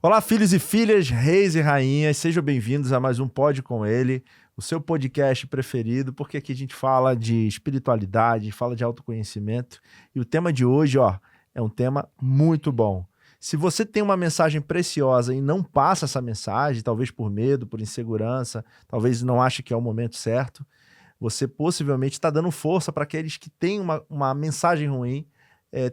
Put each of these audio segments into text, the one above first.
Olá, filhos e filhas, reis e rainhas, sejam bem-vindos a mais um Pode Com Ele, o seu podcast preferido, porque aqui a gente fala de espiritualidade, fala de autoconhecimento, e o tema de hoje, é um tema muito bom. Se você tem uma mensagem preciosa e não passa essa mensagem, talvez por medo, por insegurança, talvez não ache que é o momento certo, você possivelmente está dando força para aqueles que têm uma mensagem ruim,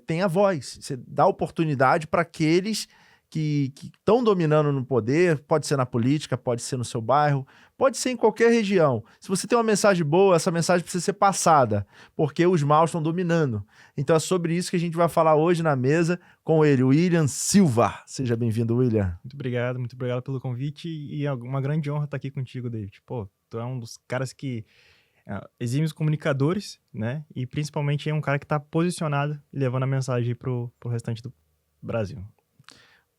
tenha voz. Você dá oportunidade para aqueles que estão dominando no poder, pode ser na política, pode ser no seu bairro, pode ser em qualquer região. Se você tem uma mensagem boa, essa mensagem precisa ser passada, porque os maus estão dominando. Então é sobre isso que a gente vai falar hoje na mesa com ele, William Silva. Seja bem-vindo, William. Muito obrigado pelo convite e é uma grande honra estar aqui contigo, David. Pô, tu é um dos caras que exímios comunicadores, né? E principalmente é um cara que está posicionado e levando a mensagem pro restante do Brasil.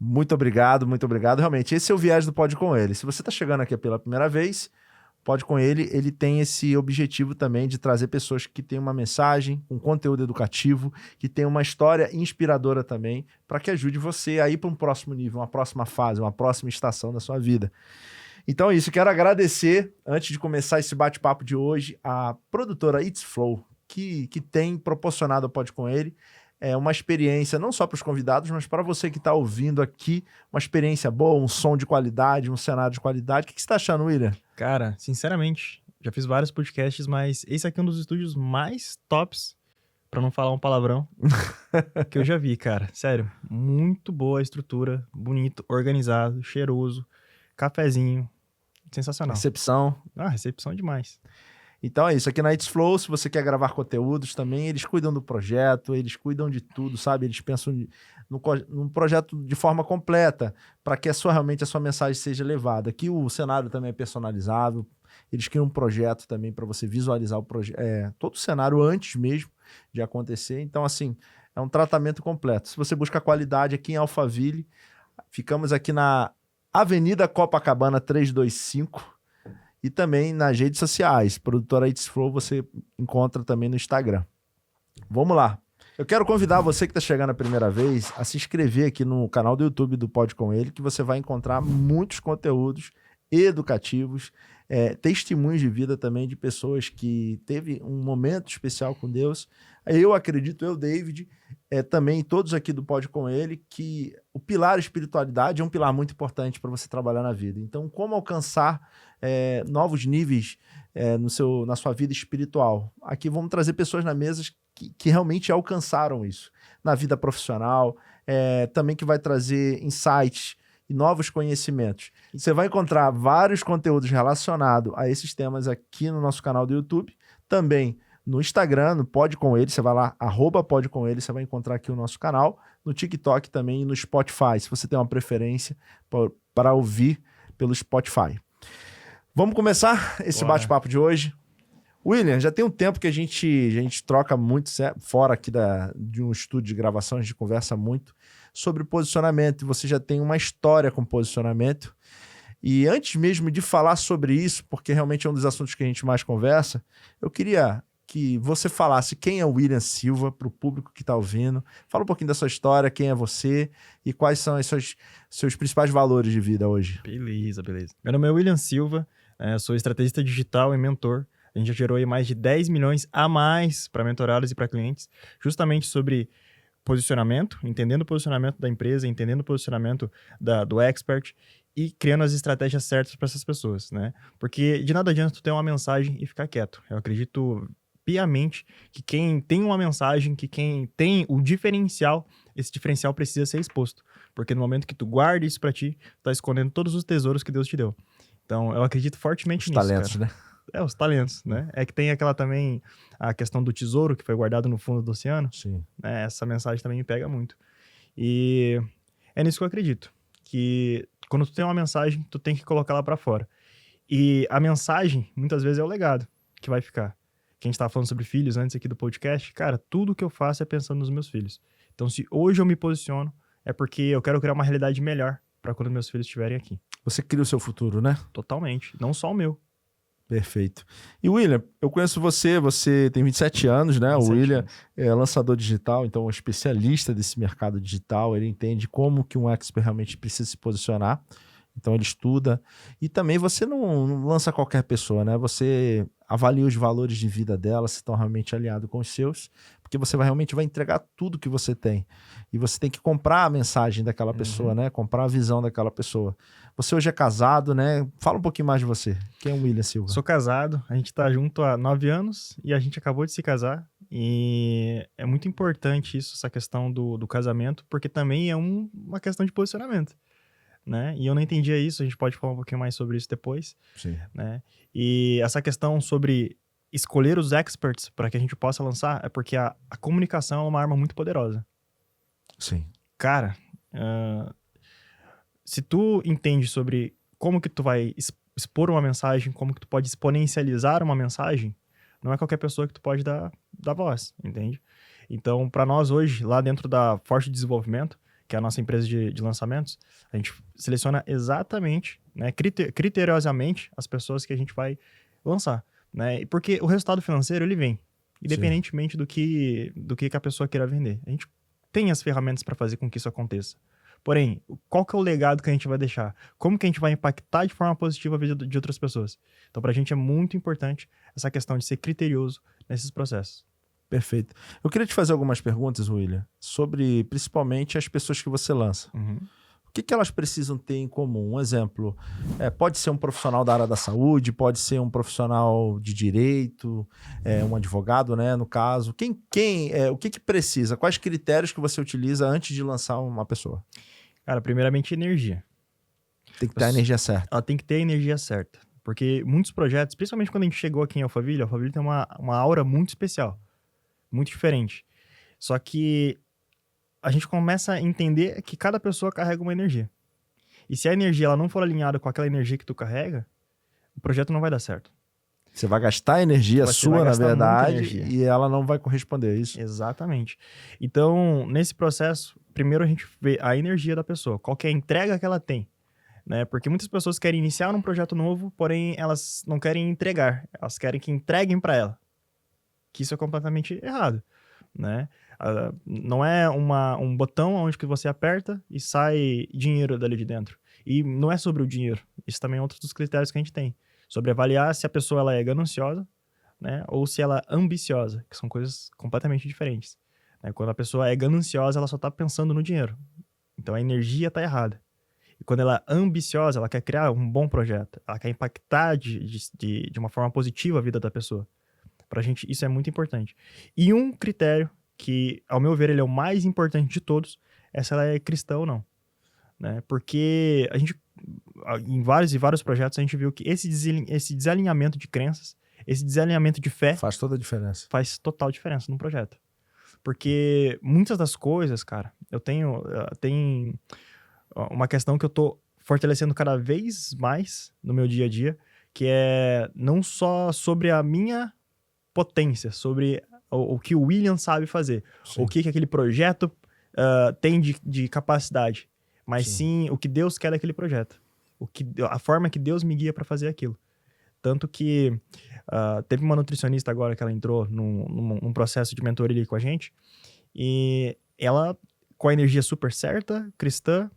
Muito obrigado, muito obrigado. Realmente, esse é o viés do Pode Com Ele. Se você está chegando aqui pela primeira vez, Pode Com ele tem esse objetivo também de trazer pessoas que têm uma mensagem, um conteúdo educativo, que tem uma história inspiradora também, para que ajude você a ir para um próximo nível, uma próxima fase, uma próxima estação da sua vida. Então é isso, quero agradecer, antes de começar esse bate-papo de hoje, a produtora It's Flow, que tem proporcionado ao Pode Com Ele uma experiência, não só para os convidados, mas para você que está ouvindo aqui, uma experiência boa, um som de qualidade, um cenário de qualidade. O que você está achando, William? Cara, sinceramente, já fiz vários podcasts, mas esse aqui é um dos estúdios mais tops, para não falar um palavrão, que eu já vi, cara. Sério, muito boa a estrutura, bonito, organizado, cheiroso, cafezinho, sensacional. Recepção. Recepção demais. Então é isso, aqui na It's Flow, se você quer gravar conteúdos também, eles cuidam do projeto, eles cuidam de tudo, sabe? Eles pensam num projeto de forma completa, para que realmente a sua mensagem seja levada. Aqui o cenário também é personalizável, eles criam um projeto também para você visualizar todo o cenário antes mesmo de acontecer. Então, assim, é um tratamento completo. Se você busca qualidade aqui em Alphaville, ficamos aqui na Avenida Copacabana 325, e também nas redes sociais. Produtora It's Flow você encontra também no Instagram. Vamos lá. Eu quero convidar você que está chegando a primeira vez a se inscrever aqui no canal do YouTube do Pode Com Ele, que você vai encontrar muitos conteúdos educativos, testemunhos de vida também de pessoas que teve um momento especial com Deus. Eu acredito, David, também todos aqui do Pode Com Ele, que o pilar espiritualidade é um pilar muito importante para você trabalhar na vida. Então, como alcançar novos níveis na sua vida espiritual? Aqui vamos trazer pessoas na mesa que realmente alcançaram isso. Na vida profissional, também que vai trazer insights e novos conhecimentos. Você vai encontrar vários conteúdos relacionados a esses temas aqui no nosso canal do YouTube, também no Instagram, no Pode Com Ele, você vai lá, @Pode Com Ele, você vai encontrar aqui o nosso canal, no TikTok também e no Spotify, se você tem uma preferência para ouvir pelo Spotify. Vamos começar esse bate-papo de hoje. William, já tem um tempo que a gente troca muito, fora aqui de um estúdio de gravação, a gente conversa muito sobre posicionamento, e você já tem uma história com posicionamento. E antes mesmo de falar sobre isso, porque realmente é um dos assuntos que a gente mais conversa, eu queria que você falasse quem é o William Silva para o público que está ouvindo. Fala um pouquinho da sua história, quem é você e quais são os seus principais valores de vida hoje. Beleza. Meu nome é William Silva, sou estrategista digital e mentor. A gente já gerou aí mais de 10 milhões a mais para mentorados e para clientes, justamente sobre posicionamento, entendendo o posicionamento da empresa, entendendo o posicionamento do expert e criando as estratégias certas para essas pessoas, né? Porque de nada adianta tu ter uma mensagem e ficar quieto. Eu acredito piamente que quem tem uma mensagem, que quem tem o diferencial, esse diferencial precisa ser exposto. Porque no momento que tu guarda isso para ti, tu tá escondendo todos os tesouros que Deus te deu. Então, eu acredito fortemente nisso, talentos, cara. Né? Os talentos, né? É que tem aquela também, a questão do tesouro que foi guardado no fundo do oceano. Sim. Né? Essa mensagem também me pega muito. E é nisso que eu acredito. Que quando tu tem uma mensagem, tu tem que colocar ela pra fora. E a mensagem, muitas vezes, é o legado que vai ficar. Que a gente tava falando sobre filhos antes aqui do podcast. Cara, tudo que eu faço é pensando nos meus filhos. Então, se hoje eu me posiciono, é porque eu quero criar uma realidade melhor pra quando meus filhos estiverem aqui. Você cria o seu futuro, né? Totalmente. Não só o meu. Perfeito. E William, eu conheço você tem 27 anos, né? O 27 William anos. é lançador digital, então é um especialista desse mercado digital, ele entende como que um expert realmente precisa se posicionar, então ele estuda. E também você não lança qualquer pessoa, né? Você avalia os valores de vida dela, se estão realmente alinhados com os seus, porque você realmente vai entregar tudo que você tem. E você tem que comprar a mensagem daquela pessoa, né? Comprar a visão daquela pessoa. Você hoje é casado, né? Fala um pouquinho mais de você. Quem é o William Silva? Sou casado, a gente tá junto há 9 anos e a gente acabou de se casar. E é muito importante isso, essa questão do casamento, porque também é uma questão de posicionamento, né? E eu não entendia isso, a gente pode falar um pouquinho mais sobre isso depois, Sim. né? E essa questão sobre escolher os experts para que a gente possa lançar é porque a comunicação é uma arma muito poderosa. Sim. Cara, se tu entende sobre como que tu vai expor uma mensagem, como que tu pode exponencializar uma mensagem, não é qualquer pessoa que tu pode dar voz, entende? Então, para nós hoje, lá dentro da Forte Desenvolvimento, que é a nossa empresa de lançamentos, a gente seleciona exatamente, né, criteriosamente as pessoas que a gente vai lançar, né? Porque o resultado financeiro, ele vem, independentemente do que a pessoa queira vender. A gente tem as ferramentas para fazer com que isso aconteça. Porém, qual que é o legado que a gente vai deixar? Como que a gente vai impactar de forma positiva a vida de outras pessoas? Então, pra gente é muito importante essa questão de ser criterioso nesses processos. Perfeito. Eu queria te fazer algumas perguntas, William, sobre principalmente as pessoas que você lança. O que elas precisam ter em comum? Um exemplo, pode ser um profissional da área da saúde, pode ser um profissional de direito, um advogado, né, no caso. O que precisa? Quais critérios que você utiliza antes de lançar uma pessoa? Cara, primeiramente, energia. Tem que ter a energia certa. Ela tem que ter a energia certa. Porque muitos projetos, principalmente quando a gente chegou aqui em Alphaville, Alphaville tem uma aura muito especial, muito diferente. Só que a gente começa a entender que cada pessoa carrega uma energia. E se a energia ela não for alinhada com aquela energia que tu carrega, o projeto não vai dar certo. Você vai gastar energia sua, na verdade, energia. e ela não vai corresponder a isso. Exatamente. Então, nesse processo, primeiro a gente vê a energia da pessoa, qual que é a entrega que ela tem, né? Porque muitas pessoas querem iniciar um projeto novo, porém elas não querem entregar, elas querem que entreguem para ela. Que isso é completamente errado, né? Não é um botão onde que você aperta e sai dinheiro dali de dentro. E não é sobre o dinheiro. Isso também é outro dos critérios que a gente tem. Sobre avaliar se a pessoa ela é gananciosa, né? Ou se ela é ambiciosa, que são coisas completamente diferentes. Né? Quando a pessoa é gananciosa, ela só está pensando no dinheiro. Então a energia está errada. E quando ela é ambiciosa, ela quer criar um bom projeto. Ela quer impactar de uma forma positiva a vida da pessoa. Pra gente, isso é muito importante. E um critério que, ao meu ver, ele é o mais importante de todos, é se ela é cristã ou não. Né? Porque a gente, em vários e vários projetos, a gente viu que esse desalinhamento de crenças, esse desalinhamento de fé... Faz toda a diferença. Faz total diferença num projeto. Porque muitas das coisas, cara, tem uma questão que eu tô fortalecendo cada vez mais no meu dia a dia, que é não só sobre a minha potência, sobre o que o William sabe fazer, Sim. o que aquele projeto tem de capacidade, mas sim o que Deus quer daquele projeto, a forma que Deus me guia para fazer aquilo. Tanto que teve uma nutricionista agora que ela entrou num processo de mentoria com a gente, e ela, com a energia super certa, cristã,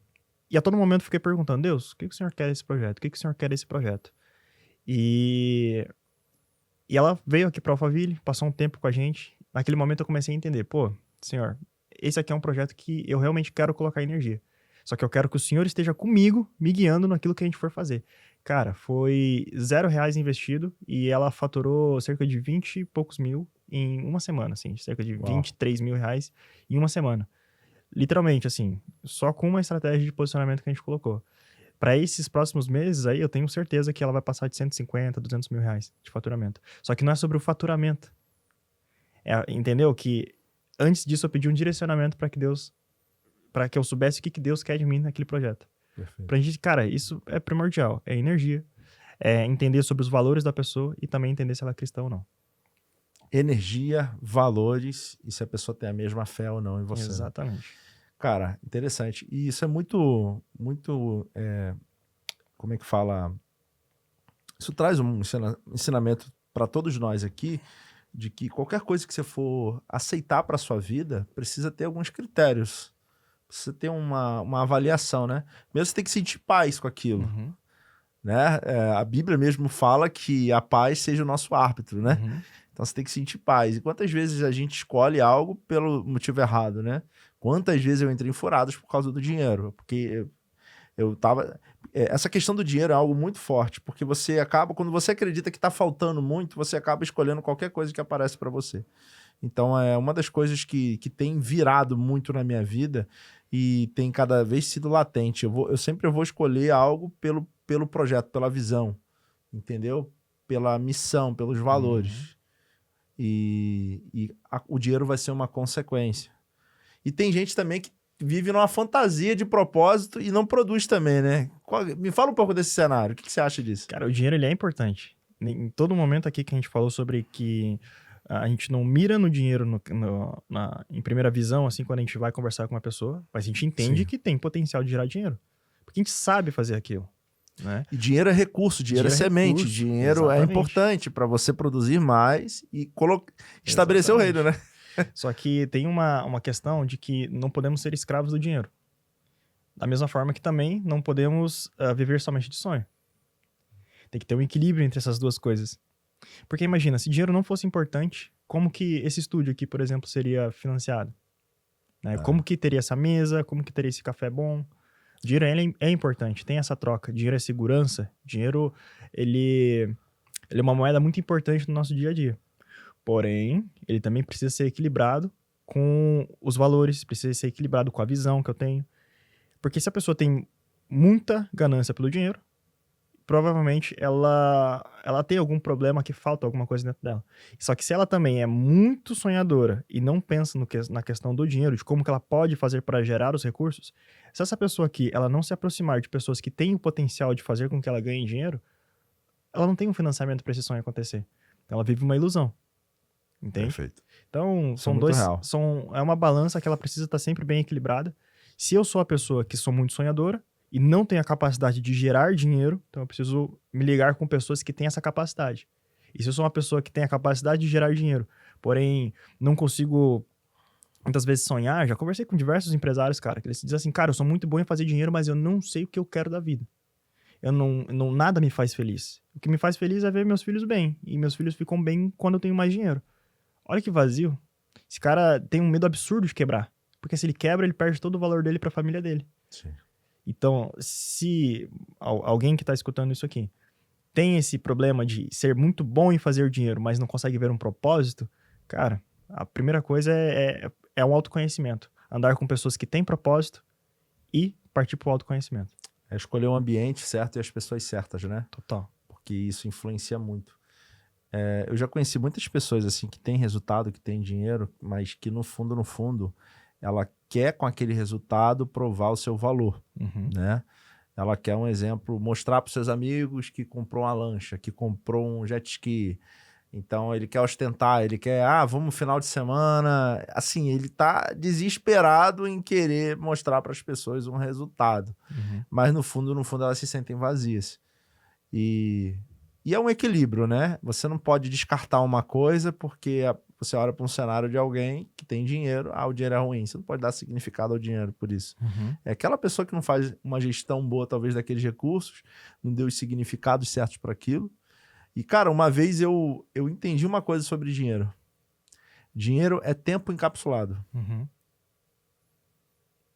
e a todo momento eu fiquei perguntando, Deus, o que o Senhor quer desse projeto? O que o Senhor quer desse projeto? E ela veio aqui para Alphaville, passou um tempo com a gente. Naquele momento eu comecei a entender, pô, Senhor, esse aqui é um projeto que eu realmente quero colocar energia. Só que eu quero que o Senhor esteja comigo, me guiando naquilo que a gente for fazer. Cara, foi R$0 investido e ela faturou cerca de 20 e poucos mil em uma semana, assim, cerca de 23 mil reais em uma semana. Literalmente, assim, só com uma estratégia de posicionamento que a gente colocou. Para esses próximos meses aí, eu tenho certeza que ela vai passar de 150, 200 mil reais de faturamento. Só que não é sobre o faturamento. Entendeu? Que antes disso eu pedi um direcionamento para que eu soubesse o que Deus quer de mim naquele projeto. Perfeito. Pra gente, cara, isso é primordial. É energia, é entender sobre os valores da pessoa e também entender se ela é cristã ou não. Energia, valores e se a pessoa tem a mesma fé ou não em você. Exatamente. Cara, interessante. E isso é muito, como é que fala? Isso traz um ensinamento para todos nós aqui, de que qualquer coisa que você for aceitar para sua vida, precisa ter alguns critérios. Precisa ter uma avaliação, né? Mesmo você tem que sentir paz com aquilo, Uhum. né? A Bíblia mesmo fala que a paz seja o nosso árbitro, né? Uhum. Então você tem que sentir paz. E quantas vezes a gente escolhe algo pelo motivo errado, né? Quantas vezes eu entrei em furados por causa do dinheiro? Porque eu tava... Essa questão do dinheiro é algo muito forte, porque você acaba, quando você acredita que tá faltando muito, você acaba escolhendo qualquer coisa que aparece para você. Então é uma das coisas que tem virado muito na minha vida e tem cada vez sido latente. Eu sempre vou escolher algo pelo projeto, pela visão, entendeu? Pela missão, pelos valores. O dinheiro vai ser uma consequência. E tem gente também que vive numa fantasia de propósito e não produz também, né? Me fala um pouco desse cenário. O que você acha disso? Cara, o dinheiro ele é importante. Em todo momento aqui que a gente falou sobre que a gente não mira no dinheiro em primeira visão, assim, quando a gente vai conversar com uma pessoa, mas a gente entende Sim. que tem potencial de gerar dinheiro. Porque a gente sabe fazer aquilo, né? E dinheiro é recurso, dinheiro é semente, recurso, dinheiro é exatamente. importante para você produzir mais e estabelecer o reino, né? Só que tem uma questão de que não podemos ser escravos do dinheiro. Da mesma forma que também não podemos viver somente de sonho. Tem que ter um equilíbrio entre essas duas coisas. Porque imagina, se dinheiro não fosse importante, como que esse estúdio aqui, por exemplo, seria financiado? Né? Como que teria essa mesa? Como que teria esse café bom? Dinheiro ele é importante, tem essa troca. Dinheiro é segurança. Dinheiro, ele é uma moeda muito importante no nosso dia a dia. Porém, ele também precisa ser equilibrado com os valores, precisa ser equilibrado com a visão que eu tenho. Porque se a pessoa tem muita ganância pelo dinheiro, provavelmente ela tem algum problema que falta alguma coisa dentro dela. Só que se ela também é muito sonhadora e não pensa na questão do dinheiro, de como que ela pode fazer para gerar os recursos, se essa pessoa aqui ela não se aproximar de pessoas que têm o potencial de fazer com que ela ganhe dinheiro, ela não tem um financiamento para esse sonho acontecer. Então ela vive uma ilusão. Entende? Perfeito. Então, é uma balança que ela precisa estar sempre bem equilibrada. Se eu sou a pessoa que sou muito sonhadora e não tenho a capacidade de gerar dinheiro, então eu preciso me ligar com pessoas que têm essa capacidade. E se eu sou uma pessoa que tem a capacidade de gerar dinheiro, porém não consigo muitas vezes sonhar, já conversei com diversos empresários, cara, que eles dizem assim, cara, eu sou muito bom em fazer dinheiro, mas eu não sei o que eu quero da vida. Nada me faz feliz. O que me faz feliz é ver meus filhos bem. E meus filhos ficam bem quando eu tenho mais dinheiro. Olha que vazio. Esse cara tem um medo absurdo de quebrar. Porque se ele quebra, ele perde todo o valor dele para a família dele. Sim. Então, se alguém que está escutando isso aqui tem esse problema de ser muito bom em fazer dinheiro, mas não consegue ver um propósito, cara, a primeira coisa é um autoconhecimento. Andar com pessoas que têm propósito e partir para o autoconhecimento. É escolher o ambiente certo e as pessoas certas, né? Total. Porque isso influencia muito. Eu já conheci muitas pessoas assim que têm resultado, que têm dinheiro, mas que no fundo, ela quer com aquele resultado provar o seu valor, né? Ela quer um exemplo, mostrar para os seus amigos que comprou uma lancha, que comprou um jet ski. Então ele quer ostentar, ele quer, vamos final de semana. Assim, ele tá desesperado em querer mostrar para as pessoas um resultado. Mas no fundo elas se sentem vazias. E é um equilíbrio, né? Você não pode descartar uma coisa porque você olha para um cenário de alguém que tem dinheiro, o dinheiro é ruim. Você não pode dar significado ao dinheiro por isso. É aquela pessoa que não faz uma gestão boa, talvez, daqueles recursos, não deu os significados certos para aquilo. E, cara, uma vez eu entendi uma coisa sobre dinheiro. Dinheiro é tempo encapsulado.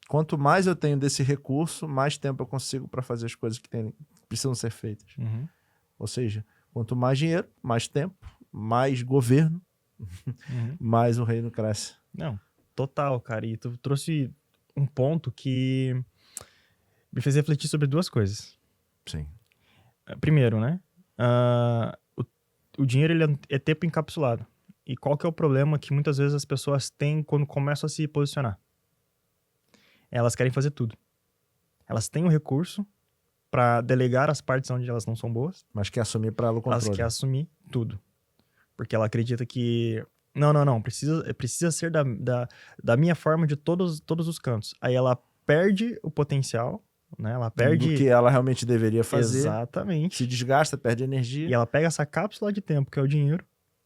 Quanto mais eu tenho desse recurso, mais tempo eu consigo para fazer as coisas que precisam ser feitas. Ou seja, quanto mais dinheiro, mais tempo, mais governo, mais o reino cresce. Não, total, cara. E tu trouxe um ponto que me fez refletir sobre duas coisas. Sim. Primeiro, né? O dinheiro ele é tempo encapsulado. E qual que é o problema que muitas vezes as pessoas têm quando começam a se posicionar? Elas querem fazer tudo. Elas têm o recurso para delegar as partes onde elas não são boas. Mas quer assumir para ela o controle. Elas querem assumir tudo. Porque ela acredita que... Não. Precisa ser da minha forma de todos os cantos. Aí ela perde o potencial né? Ela Do perde... que ela realmente deveria fazer. Exatamente. Se desgasta, perde energia. E ela pega essa cápsula de tempo, que é o dinheiro,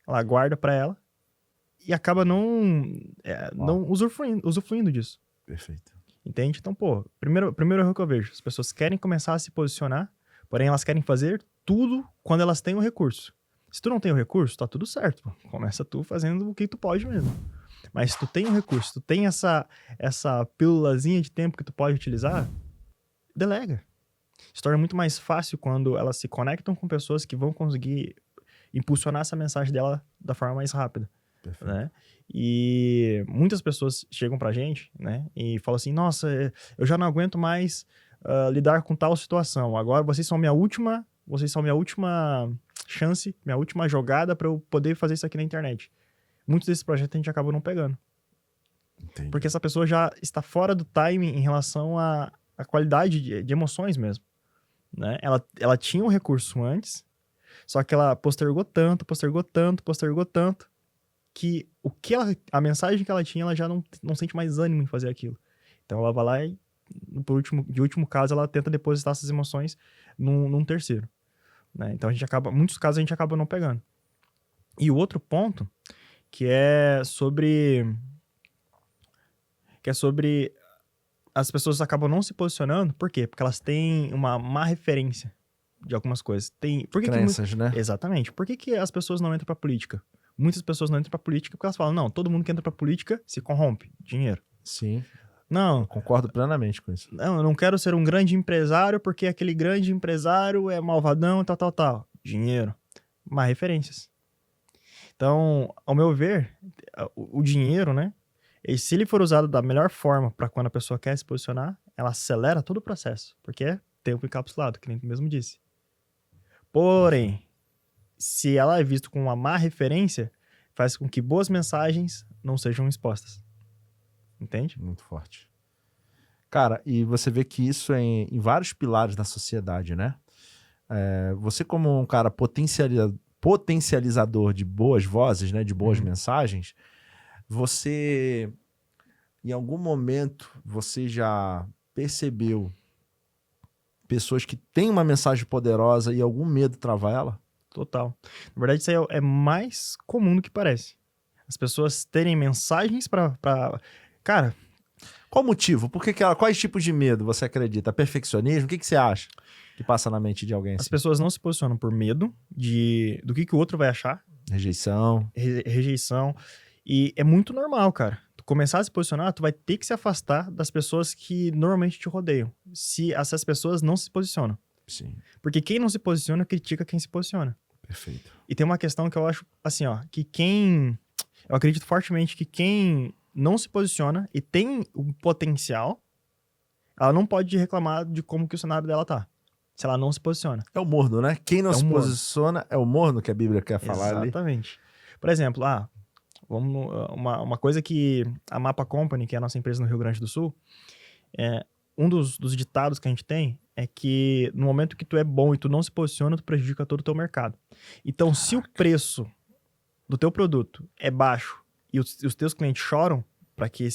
ela guarda pra ela e acaba não usufruindo disso. Perfeito. Entende? Então, pô, primeiro erro que eu vejo, as pessoas querem começar a se posicionar, porém elas querem fazer tudo quando elas têm o recurso. Se tu não tem o recurso, tá tudo certo, pô. Começa tu fazendo o que tu pode mesmo. Mas se tu tem o recurso, tu tem essa pílulazinha de tempo que tu pode utilizar, delega. Se torna muito mais fácil quando elas se conectam com pessoas que vão conseguir impulsionar essa mensagem dela da forma mais rápida. Perfeito. Né? E muitas pessoas chegam pra gente, né, e falam assim, nossa, eu já não aguento mais lidar com tal situação, agora vocês são minha última chance, minha última jogada para eu poder fazer isso aqui na internet. Muitos desses projetos a gente acaba não pegando. Entendi. Porque essa pessoa já está fora do timing em relação à qualidade de emoções mesmo, né? Ela tinha um recurso antes, só que ela postergou tanto, que a mensagem que ela tinha, ela já não sente mais ânimo em fazer aquilo. Então ela vai lá e, de último caso, ela tenta depositar essas emoções num terceiro. Né? Então muitos casos a gente acaba não pegando. E o outro ponto, que é sobre as pessoas acabam não se posicionando, por quê? Porque elas têm uma má referência de algumas coisas. Crenças, né? Exatamente. Por que as pessoas não entram pra política? Muitas pessoas não entram pra política porque elas falam, não, todo mundo que entra pra política se corrompe. Dinheiro. Sim. Não. Concordo plenamente com isso. Não, eu não quero ser um grande empresário porque aquele grande empresário é malvadão e tal. Dinheiro. Má referências. Então, ao meu ver, o dinheiro, né? E se ele for usado da melhor forma para quando a pessoa quer se posicionar, ela acelera todo o processo. Porque é tempo encapsulado, que nem tu mesmo disse. Porém, se ela é vista com uma má referência, faz com que boas mensagens não sejam expostas. Entende? Muito forte. Cara, e você vê que isso é em vários pilares da sociedade, né? Você como um cara potencializador de boas vozes, né? De boas mensagens, você, em algum momento, você já percebeu pessoas que têm uma mensagem poderosa e algum medo trava ela? Total. Na verdade, isso aí é mais comum do que parece. As pessoas terem mensagens pra... Cara... Qual o motivo? Quais tipos de medo você acredita? Perfeccionismo? O que você acha que passa na mente de alguém assim? As pessoas não se posicionam por medo do que o outro vai achar. Rejeição. Rejeição. E é muito normal, cara. Tu começar a se posicionar, tu vai ter que se afastar das pessoas que normalmente te rodeiam. Se essas pessoas não se posicionam. Sim. Porque quem não se posiciona, critica quem se posiciona. Perfeito. E tem uma questão que eu acho, assim, ó, eu acredito fortemente que quem não se posiciona e tem um potencial, ela não pode reclamar de como que o cenário dela tá. Se ela não se posiciona. É o morno, né? Quem não se posiciona é o morno que a Bíblia quer falar ali. Exatamente. Por exemplo, uma coisa que a Mapa Company, que é a nossa empresa no Rio Grande do Sul, um dos ditados que a gente tem é que no momento que tu é bom e tu não se posiciona, tu prejudica todo o teu mercado. Então, se o preço do teu produto é baixo e os teus clientes choram para que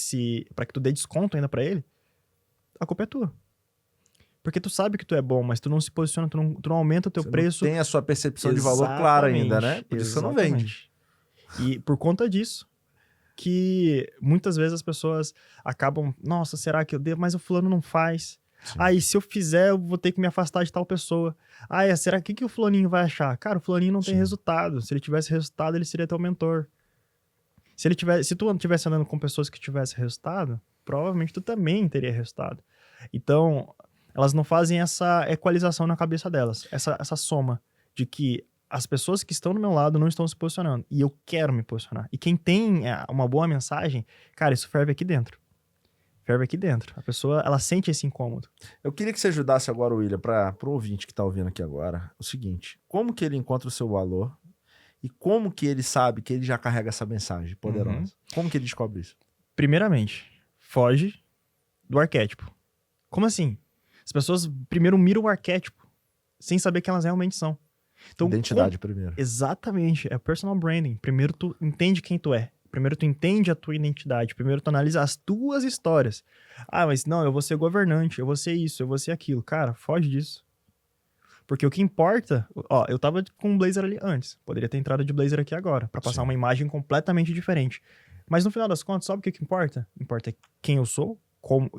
tu dê desconto ainda para ele, a culpa é tua. Porque tu sabe que tu é bom, mas tu não se posiciona, tu não aumenta o teu preço. Não tem a sua percepção de valor clara ainda, né? Por isso você não vende. E por conta disso, que muitas vezes as pessoas acabam, nossa, será que eu devo? Mas o fulano não faz. Sim. E se eu fizer, eu vou ter que me afastar de tal pessoa. Será que o fulaninho vai achar? Cara, o fulaninho não tem resultado. Se ele tivesse resultado, ele seria teu mentor. Se tu não estivesse andando com pessoas que tivessem resultado, provavelmente tu também teria resultado. Então, elas não fazem essa equalização na cabeça delas. Essa soma de que as pessoas que estão do meu lado não estão se posicionando. E eu quero me posicionar. E quem tem uma boa mensagem, cara, isso ferve aqui dentro. Ferve aqui dentro. A pessoa, ela sente esse incômodo. Eu queria que você ajudasse agora o William, para o ouvinte que está ouvindo aqui agora, o seguinte: como que ele encontra o seu valor e como que ele sabe que ele já carrega essa mensagem poderosa? Como que ele descobre isso? Primeiramente, foge do arquétipo. Como assim? As pessoas primeiro miram o arquétipo, sem saber quem elas realmente são. Então, identidade primeiro. Exatamente. É personal branding. Primeiro tu entende quem tu é. Primeiro tu entende a tua identidade. Primeiro tu analisa as tuas histórias. Ah, mas não, eu vou ser governante, eu vou ser isso, eu vou ser aquilo. Cara, foge disso. Porque o que importa... Ó, eu tava com um blazer ali antes. Poderia ter entrado de blazer aqui agora, pra passar Sim. uma imagem completamente diferente. Mas no final das contas, sabe o que importa? Importa quem eu sou,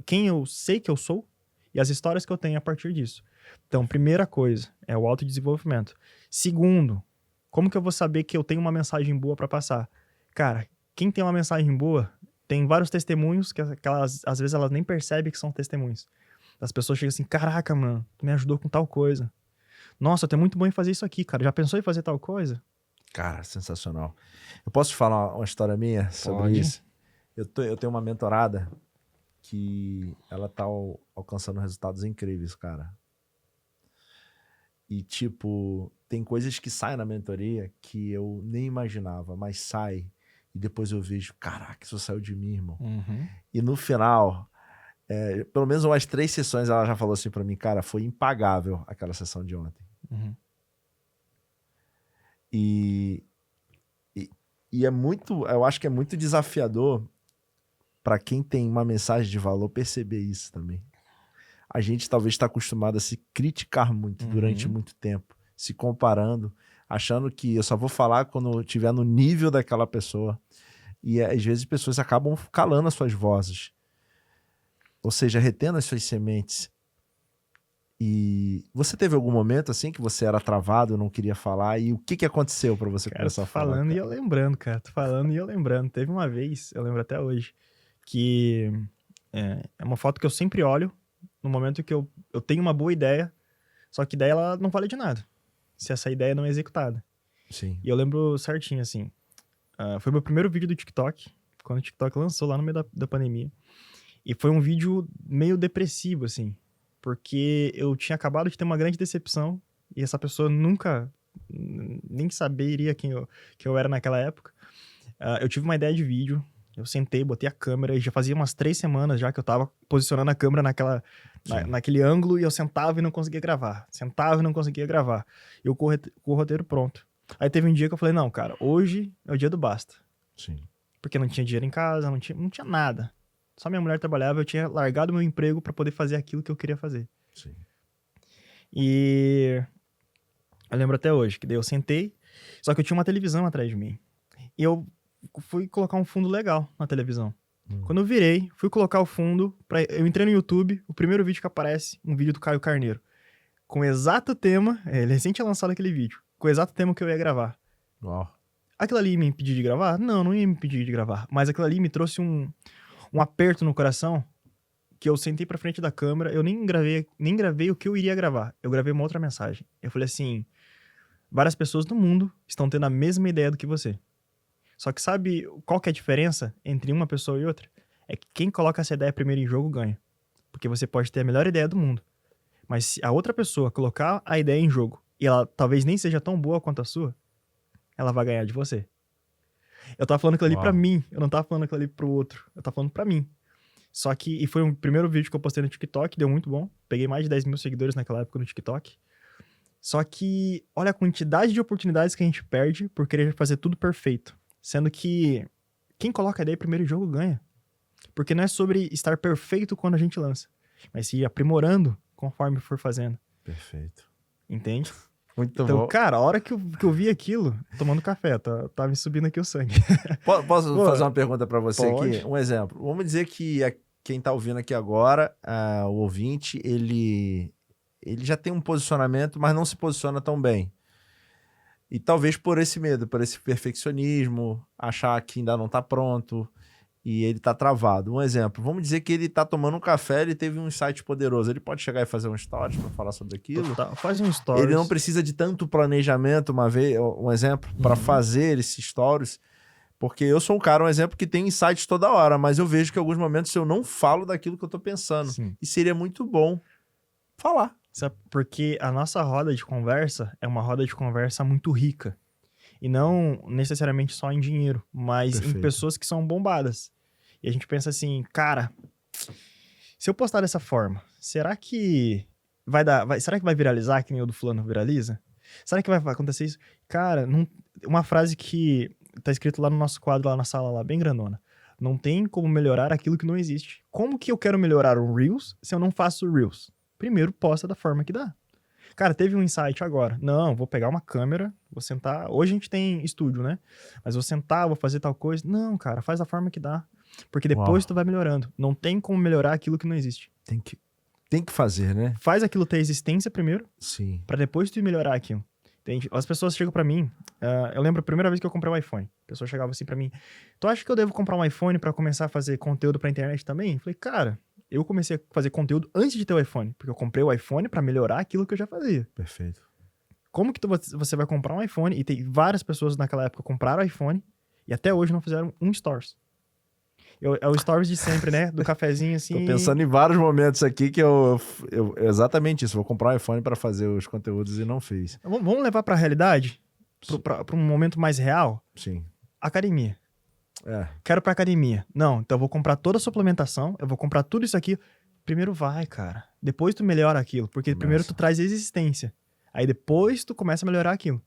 quem eu sei que eu sou e as histórias que eu tenho a partir disso. Então, primeira coisa é o autodesenvolvimento. Segundo, como que eu vou saber que eu tenho uma mensagem boa pra passar? Cara, quem tem uma mensagem boa, tem vários testemunhos que elas, às vezes elas nem percebem que são testemunhos. As pessoas chegam assim, caraca, mano, tu me ajudou com tal coisa. Nossa, tu é muito bom em fazer isso aqui, cara. Já pensou em fazer tal coisa? Cara, sensacional. Eu posso te falar uma história minha sobre Pode. isso? Eu tenho uma mentorada que ela tá alcançando resultados incríveis, cara. E, tipo, tem coisas que saem na mentoria que eu nem imaginava, mas sai. E depois eu vejo, caraca, isso saiu de mim, irmão. E no final, pelo menos umas 3 sessões, ela já falou assim pra mim, cara, foi impagável aquela sessão de ontem. E é muito, eu acho que é muito desafiador pra quem tem uma mensagem de valor perceber isso também. A gente talvez está acostumado a se criticar muito durante muito tempo, se comparando, achando que eu só vou falar quando eu estiver no nível daquela pessoa. E às vezes pessoas acabam calando as suas vozes. Ou seja, retendo as suas sementes. E você teve algum momento assim que você era travado, não queria falar? E o que aconteceu para você Cara, começar tô a falar? falando e eu lembrando, cara. Tô falando e eu lembrando. Teve uma vez, eu lembro até hoje, que é uma foto que eu sempre olho no momento que eu tenho uma boa ideia, só que ideia ela não vale de nada, se essa ideia não é executada. Sim. E eu lembro certinho, assim, foi meu primeiro vídeo do TikTok, quando o TikTok lançou lá no meio da pandemia. E foi um vídeo meio depressivo, assim, porque eu tinha acabado de ter uma grande decepção e essa pessoa nunca nem saberia quem eu era naquela época. Eu tive uma ideia de vídeo, eu sentei, botei a câmera e já fazia umas 3 semanas já que eu tava posicionando a câmera naquele ângulo e eu sentava e não conseguia gravar. Sentava e não conseguia gravar. E eu com o roteiro pronto. Aí teve um dia que eu falei, não, cara, hoje é o dia do basta. Sim. Porque não tinha dinheiro em casa, não tinha nada. Só minha mulher trabalhava, eu tinha largado meu emprego pra poder fazer aquilo que eu queria fazer. Sim. E eu lembro até hoje, que daí eu sentei, só que eu tinha uma televisão atrás de mim. E eu fui colocar um fundo legal na televisão. Quando eu virei, fui colocar o fundo, eu entrei no YouTube, o primeiro vídeo que aparece, um vídeo do Caio Carneiro. Com o exato tema, ele recém tinha lançado aquele vídeo, com o exato tema que eu ia gravar. Uau. Aquilo ali ia me impedir de gravar? Não ia me impedir de gravar. Mas aquilo ali me trouxe um aperto no coração, que eu sentei pra frente da câmera, eu nem gravei o que eu iria gravar. Eu gravei uma outra mensagem. Eu falei assim, várias pessoas no mundo estão tendo a mesma ideia do que você. Só que sabe qual que é a diferença entre uma pessoa e outra? É que quem coloca essa ideia primeiro em jogo ganha. Porque você pode ter a melhor ideia do mundo. Mas se a outra pessoa colocar a ideia em jogo e ela talvez nem seja tão boa quanto a sua, ela vai ganhar de você. Eu tava falando aquilo ali pra mim, eu não tava falando aquilo ali pro outro. Eu tava falando pra mim. Só que, e foi o primeiro vídeo que eu postei no TikTok, deu muito bom. Peguei mais de 10 mil seguidores naquela época no TikTok. Só que, olha a quantidade de oportunidades que a gente perde por querer fazer tudo perfeito. Sendo que quem coloca a ideia primeiro em jogo ganha. Porque não é sobre estar perfeito quando a gente lança, mas se ir aprimorando conforme for fazendo. Perfeito. Entende? Muito então, bom. cara, a hora que eu vi aquilo, tomando café, tá me subindo aqui o sangue. Posso fazer uma pergunta pra você pode. aqui? Um exemplo. Vamos dizer que quem tá ouvindo aqui agora, o ouvinte, ele já tem um posicionamento, mas não se posiciona tão bem. E talvez por esse medo, por esse perfeccionismo, achar que ainda não tá pronto e ele tá travado. Um exemplo, vamos dizer que ele tá tomando um café, ele teve um insight poderoso. Ele pode chegar e fazer um stories para falar sobre aquilo? Faz um stories. Ele não precisa de tanto planejamento, um exemplo, para fazer esses stories. Porque eu sou um cara, um exemplo, que tem insights toda hora, mas eu vejo que em alguns momentos eu não falo daquilo que eu tô pensando. Sim. E seria muito bom falar. Porque a nossa roda de conversa é uma roda de conversa muito rica. E não necessariamente só em dinheiro, mas em pessoas que são bombadas. E a gente pensa assim, cara, se eu postar dessa forma, será que será que vai viralizar que nem o do fulano viraliza? Será que vai acontecer isso? Cara, uma frase que tá escrito lá no nosso quadro, lá na sala, lá, bem grandona. Não tem como melhorar aquilo que não existe. Como que eu quero melhorar um Reels se eu não faço Reels? Primeiro, posta da forma que dá. Cara, teve um insight agora. Não, vou pegar uma câmera, vou sentar. Hoje a gente tem estúdio, né? Mas vou sentar, vou fazer tal coisa. Não, cara, faz da forma que dá. Porque depois tu vai melhorando. Não tem como melhorar aquilo que não existe. Tem que fazer, né? Faz aquilo ter existência primeiro, Sim. pra depois tu melhorar aquilo. Entende? As pessoas chegam pra mim, eu lembro a primeira vez que eu comprei um iPhone. A pessoa chegava assim pra mim, tu acha que eu devo comprar um iPhone pra começar a fazer conteúdo pra internet também? Eu falei, cara, eu comecei a fazer conteúdo antes de ter o iPhone, porque eu comprei o iPhone pra melhorar aquilo que eu já fazia. Perfeito. Como que você vai comprar um iPhone, e tem várias pessoas naquela época que compraram iPhone, e até hoje não fizeram um Stories. É o Stories de sempre, né? Do cafezinho assim. Tô pensando em vários momentos aqui que exatamente isso. Vou comprar um iPhone para fazer os conteúdos e não fiz. Vamos levar pra realidade? Pra um momento mais real? Sim. Academia. É. Quero pra academia. Não, então eu vou comprar toda a suplementação, eu vou comprar tudo isso aqui. Primeiro vai, cara. Depois tu melhora aquilo, porque primeiro tu traz existência. Aí depois tu começa a melhorar aquilo.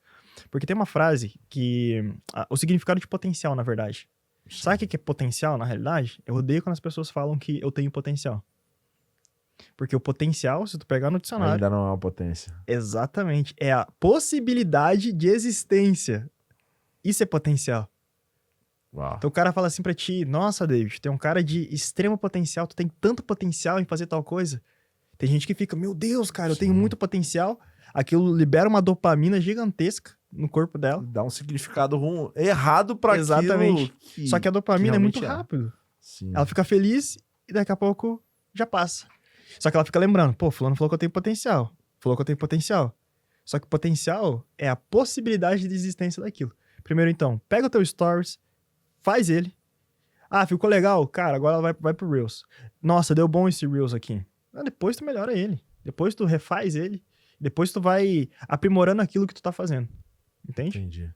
Porque tem uma frase que... o significado de potencial, na verdade. Sabe o que é potencial, na realidade? Eu odeio quando as pessoas falam que eu tenho potencial. Porque o potencial, se tu pegar no dicionário... Ainda não é uma potência. Exatamente. É a possibilidade de existência. Isso é potencial. Uau. Então o cara fala assim pra ti, nossa, David, tem um cara de extremo potencial, tu tem tanto potencial em fazer tal coisa. Tem gente que fica, meu Deus, cara, eu tenho muito potencial. Aquilo libera uma dopamina gigantesca no corpo dela. Dá um significado errado pra Exatamente. aquilo. Só que a dopamina é muito realmente rápido. Sim. Ela fica feliz e daqui a pouco já passa. Só que ela fica lembrando, pô, fulano falou que eu tenho potencial. Falou que eu tenho potencial. Só que potencial é a possibilidade de existência daquilo. Primeiro, então, pega o teu stories, faz ele. Ah, ficou legal? Cara, agora ela vai pro Reels. Nossa, deu bom esse Reels aqui. Depois tu melhora ele. Depois tu refaz ele. Depois tu vai aprimorando aquilo que tu tá fazendo. Entende? Entendi.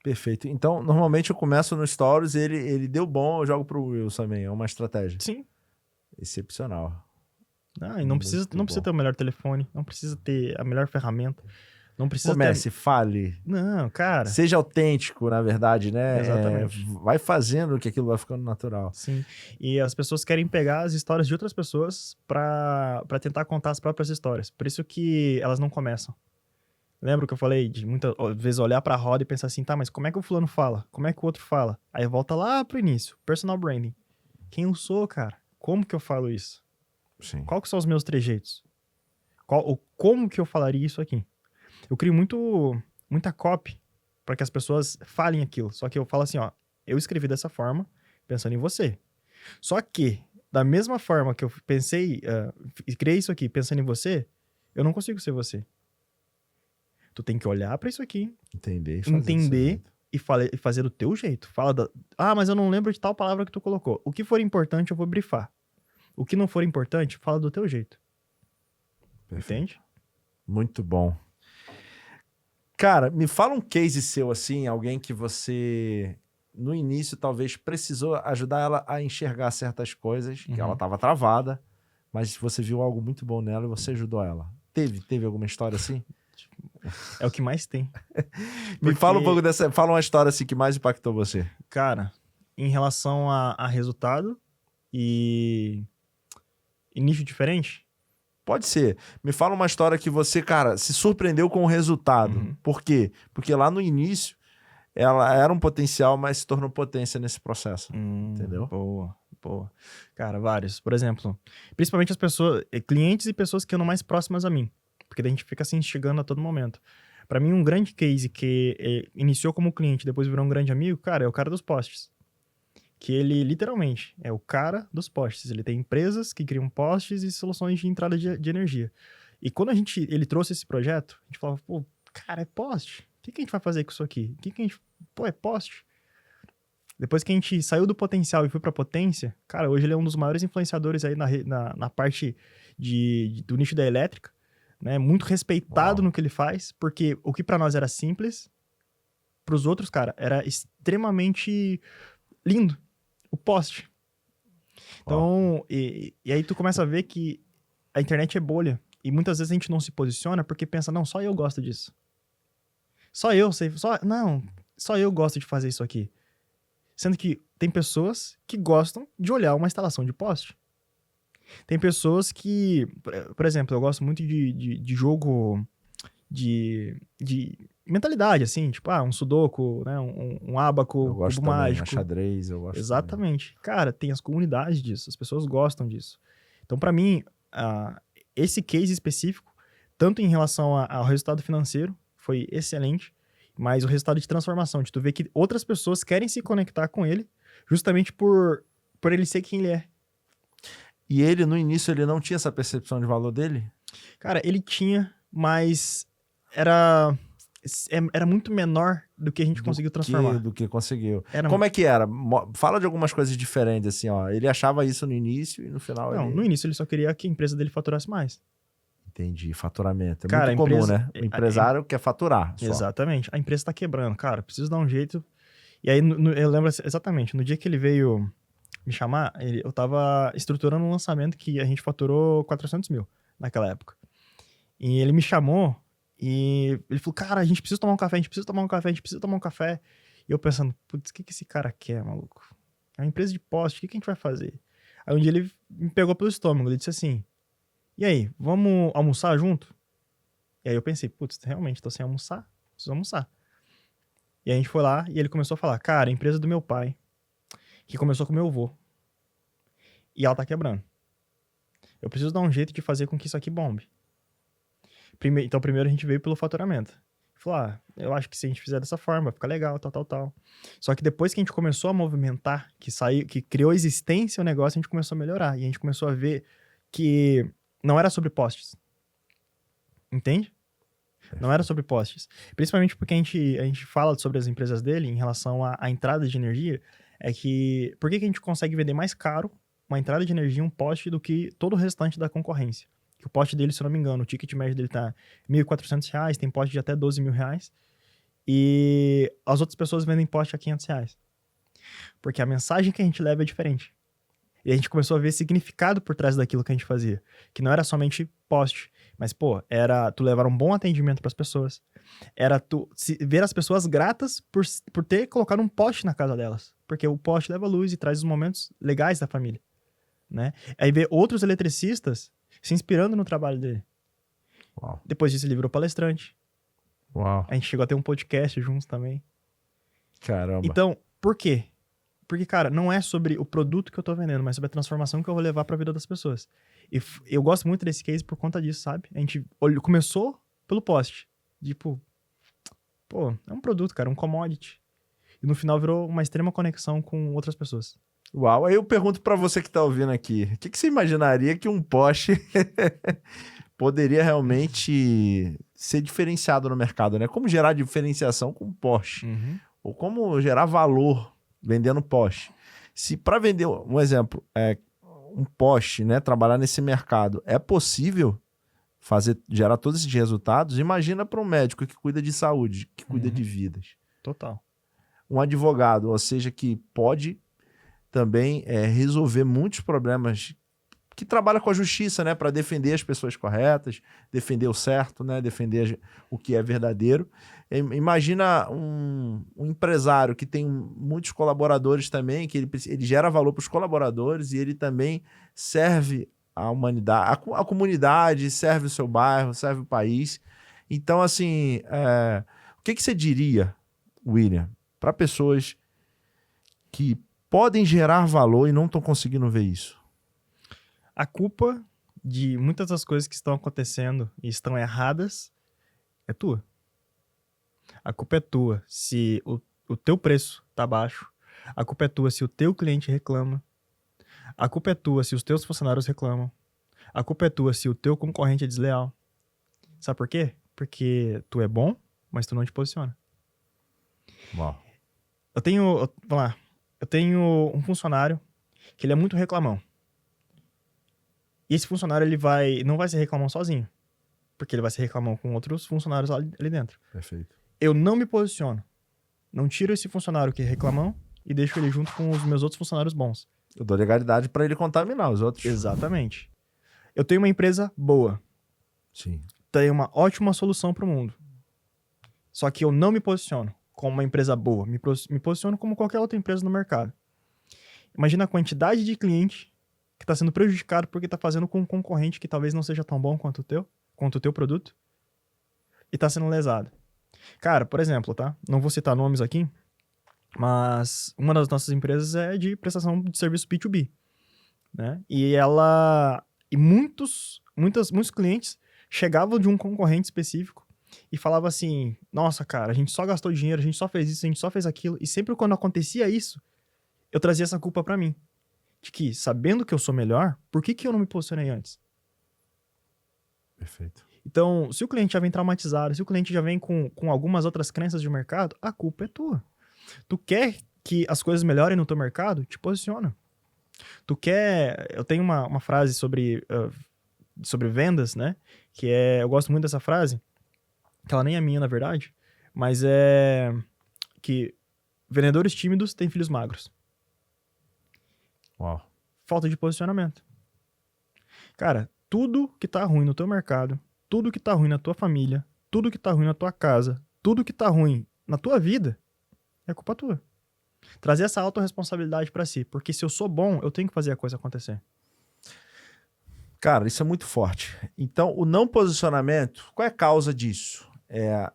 Perfeito. Então, normalmente eu começo no Stories, ele deu bom, eu jogo pro Reels também. É uma estratégia. Sim. Excepcional. Ah, e não precisa ter o melhor telefone. Não precisa ter a melhor ferramenta. Não precisa Comece, fale. Não, cara. Seja autêntico, na verdade, né? Exatamente. Vai fazendo que aquilo vai ficando natural. Sim. E as pessoas querem pegar as histórias de outras pessoas pra tentar contar as próprias histórias. Por isso que elas não começam. Lembra que eu falei de muitas vezes olhar pra roda e pensar assim, tá, mas como é que o fulano fala? Como é que o outro fala? Aí volta lá pro início. Personal branding. Quem eu sou, cara? Como que eu falo isso? Sim. Qual que são os meus trejeitos? Como que eu falaria isso aqui? Eu crio muita copy para que as pessoas falem aquilo. Só que eu falo assim, ó, eu escrevi dessa forma, pensando em você. Só que, da mesma forma que eu pensei, criei isso aqui pensando em você, eu não consigo ser você. Tu tem que olhar para isso aqui, Entender e fazer do teu jeito. Mas eu não lembro de tal palavra que tu colocou. O que for importante, eu vou brifar. O que não for importante, fala do teu jeito. Perfeito. Entende? Muito bom. Cara, me fala um case seu, assim, alguém que você, no início, talvez precisou ajudar ela a enxergar certas coisas, que ela estava travada, mas você viu algo muito bom nela e você ajudou ela. Teve alguma história assim? É o que mais tem. Me fala um pouco fala uma história assim que mais impactou você. Cara, em relação a resultado e nicho diferente? Pode ser. Me fala uma história que você, cara, se surpreendeu com o resultado. Por quê? Porque lá no início, ela era um potencial, mas se tornou potência nesse processo. Entendeu? Boa. Cara, vários. Por exemplo, principalmente as pessoas, clientes e pessoas que andam mais próximas a mim. Porque daí a gente fica assim, instigando a todo momento. Pra mim, um grande case que iniciou como cliente, depois virou um grande amigo, cara, é o cara dos posts. Que ele, literalmente, é o cara dos postes. Ele tem empresas que criam postes e soluções de entrada de energia. E quando ele trouxe esse projeto, a gente falava, pô, cara, é poste. O que a gente vai fazer com isso aqui? Pô, é poste. Depois que a gente saiu do potencial e foi pra potência, cara, hoje ele é um dos maiores influenciadores aí na parte do nicho da elétrica, né? Muito respeitado no que ele faz, porque o que pra nós era simples, pros outros, cara, era extremamente lindo. O poste. Então, e aí tu começa a ver que a internet é bolha. E muitas vezes a gente não se posiciona porque pensa, não, só eu gosto disso. Só eu sei. Não, só eu gosto de fazer isso aqui? Sendo que tem pessoas que gostam de olhar uma instalação de poste. Tem pessoas que, por exemplo, eu gosto muito de jogo de mentalidade, assim, tipo, um sudoku, né, um ábaco, Eu gosto cubo também, mágico. xadrez, eu gosto Exatamente. Cara, tem as comunidades disso, as pessoas gostam disso. Então, pra mim, esse case específico, tanto em relação ao resultado financeiro, foi excelente, mas o resultado de transformação, de tu ver que outras pessoas querem se conectar com ele, justamente por ele ser quem ele é. E ele, no início, ele não tinha essa percepção de valor dele? Cara, ele tinha, mas era muito menor do que a gente conseguiu transformar. Do que conseguiu. Era... Como é que era? Fala de algumas coisas diferentes, assim, ó. Ele achava isso no início e no final Não, ele... no início ele só queria que a empresa dele faturasse mais. Entendi, faturamento. É Cara, muito comum, né? O empresário quer faturar só. Exatamente. A empresa tá quebrando, cara, preciso dar um jeito. E aí, eu lembro exatamente, no dia que ele veio me chamar, eu tava estruturando um lançamento que a gente faturou 400 mil naquela época. E ele me chamou e ele falou, cara, a gente precisa tomar um café, a gente precisa tomar um café, a gente precisa tomar um café. E eu pensando, putz, o que esse cara quer, maluco? É uma empresa de poste, o que a gente vai fazer? Aí um dia ele me pegou pelo estômago, ele disse assim, e aí, vamos almoçar junto? E aí eu pensei, putz, realmente, tô sem almoçar, preciso almoçar. E aí a gente foi lá e ele começou a falar, cara, a empresa do meu pai, que começou com meu avô, e ela tá quebrando. Eu preciso dar um jeito de fazer com que isso aqui bombe. Então primeiro a gente veio pelo faturamento. Falou, eu acho que se a gente fizer dessa forma, vai ficar legal, tal. Só que depois que a gente começou a movimentar, que criou existência o negócio, a gente começou a melhorar. E a gente começou a ver que não era sobre postes. Entende? Não era sobre postes. Principalmente porque a gente fala sobre as empresas dele em relação à entrada de energia, é que por que a gente consegue vender mais caro uma entrada de energia, um poste, do que todo o restante da concorrência? Que o poste dele, se eu não me engano, o ticket médio dele tá R$1.400, tem poste de até R$12 mil, e as outras pessoas vendem poste a R$500. Porque a mensagem que a gente leva é diferente. E a gente começou a ver significado por trás daquilo que a gente fazia. Que não era somente poste, mas, era tu levar um bom atendimento para as pessoas. Era tu ver as pessoas gratas por ter colocado um poste na casa delas. Porque o poste leva luz e traz os momentos legais da família, né? Aí ver outros eletricistas se inspirando no trabalho dele. Uau. Depois disso ele virou palestrante. Uau. A gente chegou a ter um podcast juntos também. Caramba. Então, por quê? Porque, cara, não é sobre o produto que eu tô vendendo, mas sobre a transformação que eu vou levar pra vida das pessoas. E eu gosto muito desse case por conta disso, sabe? A gente começou pelo poste. Tipo, é um produto, cara, um commodity. E no final virou uma extrema conexão com outras pessoas. Uau, aí eu pergunto pra você que tá ouvindo aqui, o que você imaginaria que um poste poderia realmente ser diferenciado no mercado, né? Como gerar diferenciação com poste? Uhum. Ou como gerar valor vendendo poste? Se para vender, um exemplo, um poste, né? Trabalhar nesse mercado, é possível gerar todos esses resultados? Imagina para um médico que cuida de saúde, que cuida de vidas. Total. Um advogado, ou seja, que pode também resolver muitos problemas, que trabalha com a justiça, né, para defender as pessoas corretas, defender o certo, né, defender o que é verdadeiro. Imagina um empresário que tem muitos colaboradores também, que ele gera valor para os colaboradores e ele também serve a humanidade, a comunidade, serve o seu bairro, serve o país. Então, assim, o que você diria, William, para pessoas que podem gerar valor e não estão conseguindo ver isso? A culpa de muitas das coisas que estão acontecendo e estão erradas é tua. A culpa é tua se o teu preço tá baixo. A culpa é tua se o teu cliente reclama. A culpa é tua se os teus funcionários reclamam. A culpa é tua se o teu concorrente é desleal. Sabe por quê? Porque tu é bom, mas tu não te posiciona. Uau. Eu tenho um funcionário que ele é muito reclamão. E esse funcionário não vai ser reclamão sozinho. Porque ele vai ser reclamão com outros funcionários ali dentro. Perfeito. Eu não me posiciono. Não tiro esse funcionário que é reclamão e deixo ele junto com os meus outros funcionários bons. Eu dou legalidade para ele contaminar os outros. Exatamente. Eu tenho uma empresa boa. Sim. Tenho uma ótima solução para o mundo. Só que eu não me posiciono. como uma empresa boa? Me posiciono como qualquer outra empresa no mercado. Imagina a quantidade de cliente que está sendo prejudicado porque está fazendo com um concorrente que talvez não seja tão bom quanto o teu produto, e está sendo lesado. Cara, por exemplo, tá? Não vou citar nomes aqui, mas uma das nossas empresas é de prestação de serviço B2B, né? E muitos clientes chegavam de um concorrente específico e falavam assim, nossa, cara, a gente só gastou dinheiro, a gente só fez isso, a gente só fez aquilo. E sempre quando acontecia isso, eu trazia essa culpa pra mim. De que, sabendo que eu sou melhor, por que eu não me posicionei antes? Perfeito. Então, se o cliente já vem traumatizado, se o cliente já vem com algumas outras crenças de mercado, a culpa é tua. Tu quer que as coisas melhorem no teu mercado? Te posiciona. Tu quer... Eu tenho uma frase sobre vendas, né? Que é... Eu gosto muito dessa frase, que ela nem é minha, na verdade, mas é que vendedores tímidos têm filhos magros. Uau. Falta de posicionamento. Cara, tudo que tá ruim no teu mercado, tudo que tá ruim na tua família, tudo que tá ruim na tua casa, tudo que tá ruim na tua vida, é culpa tua. Trazer essa autorresponsabilidade pra si. Porque se eu sou bom, eu tenho que fazer a coisa acontecer. Cara, isso é muito forte. Então, o não posicionamento, qual é a causa disso? É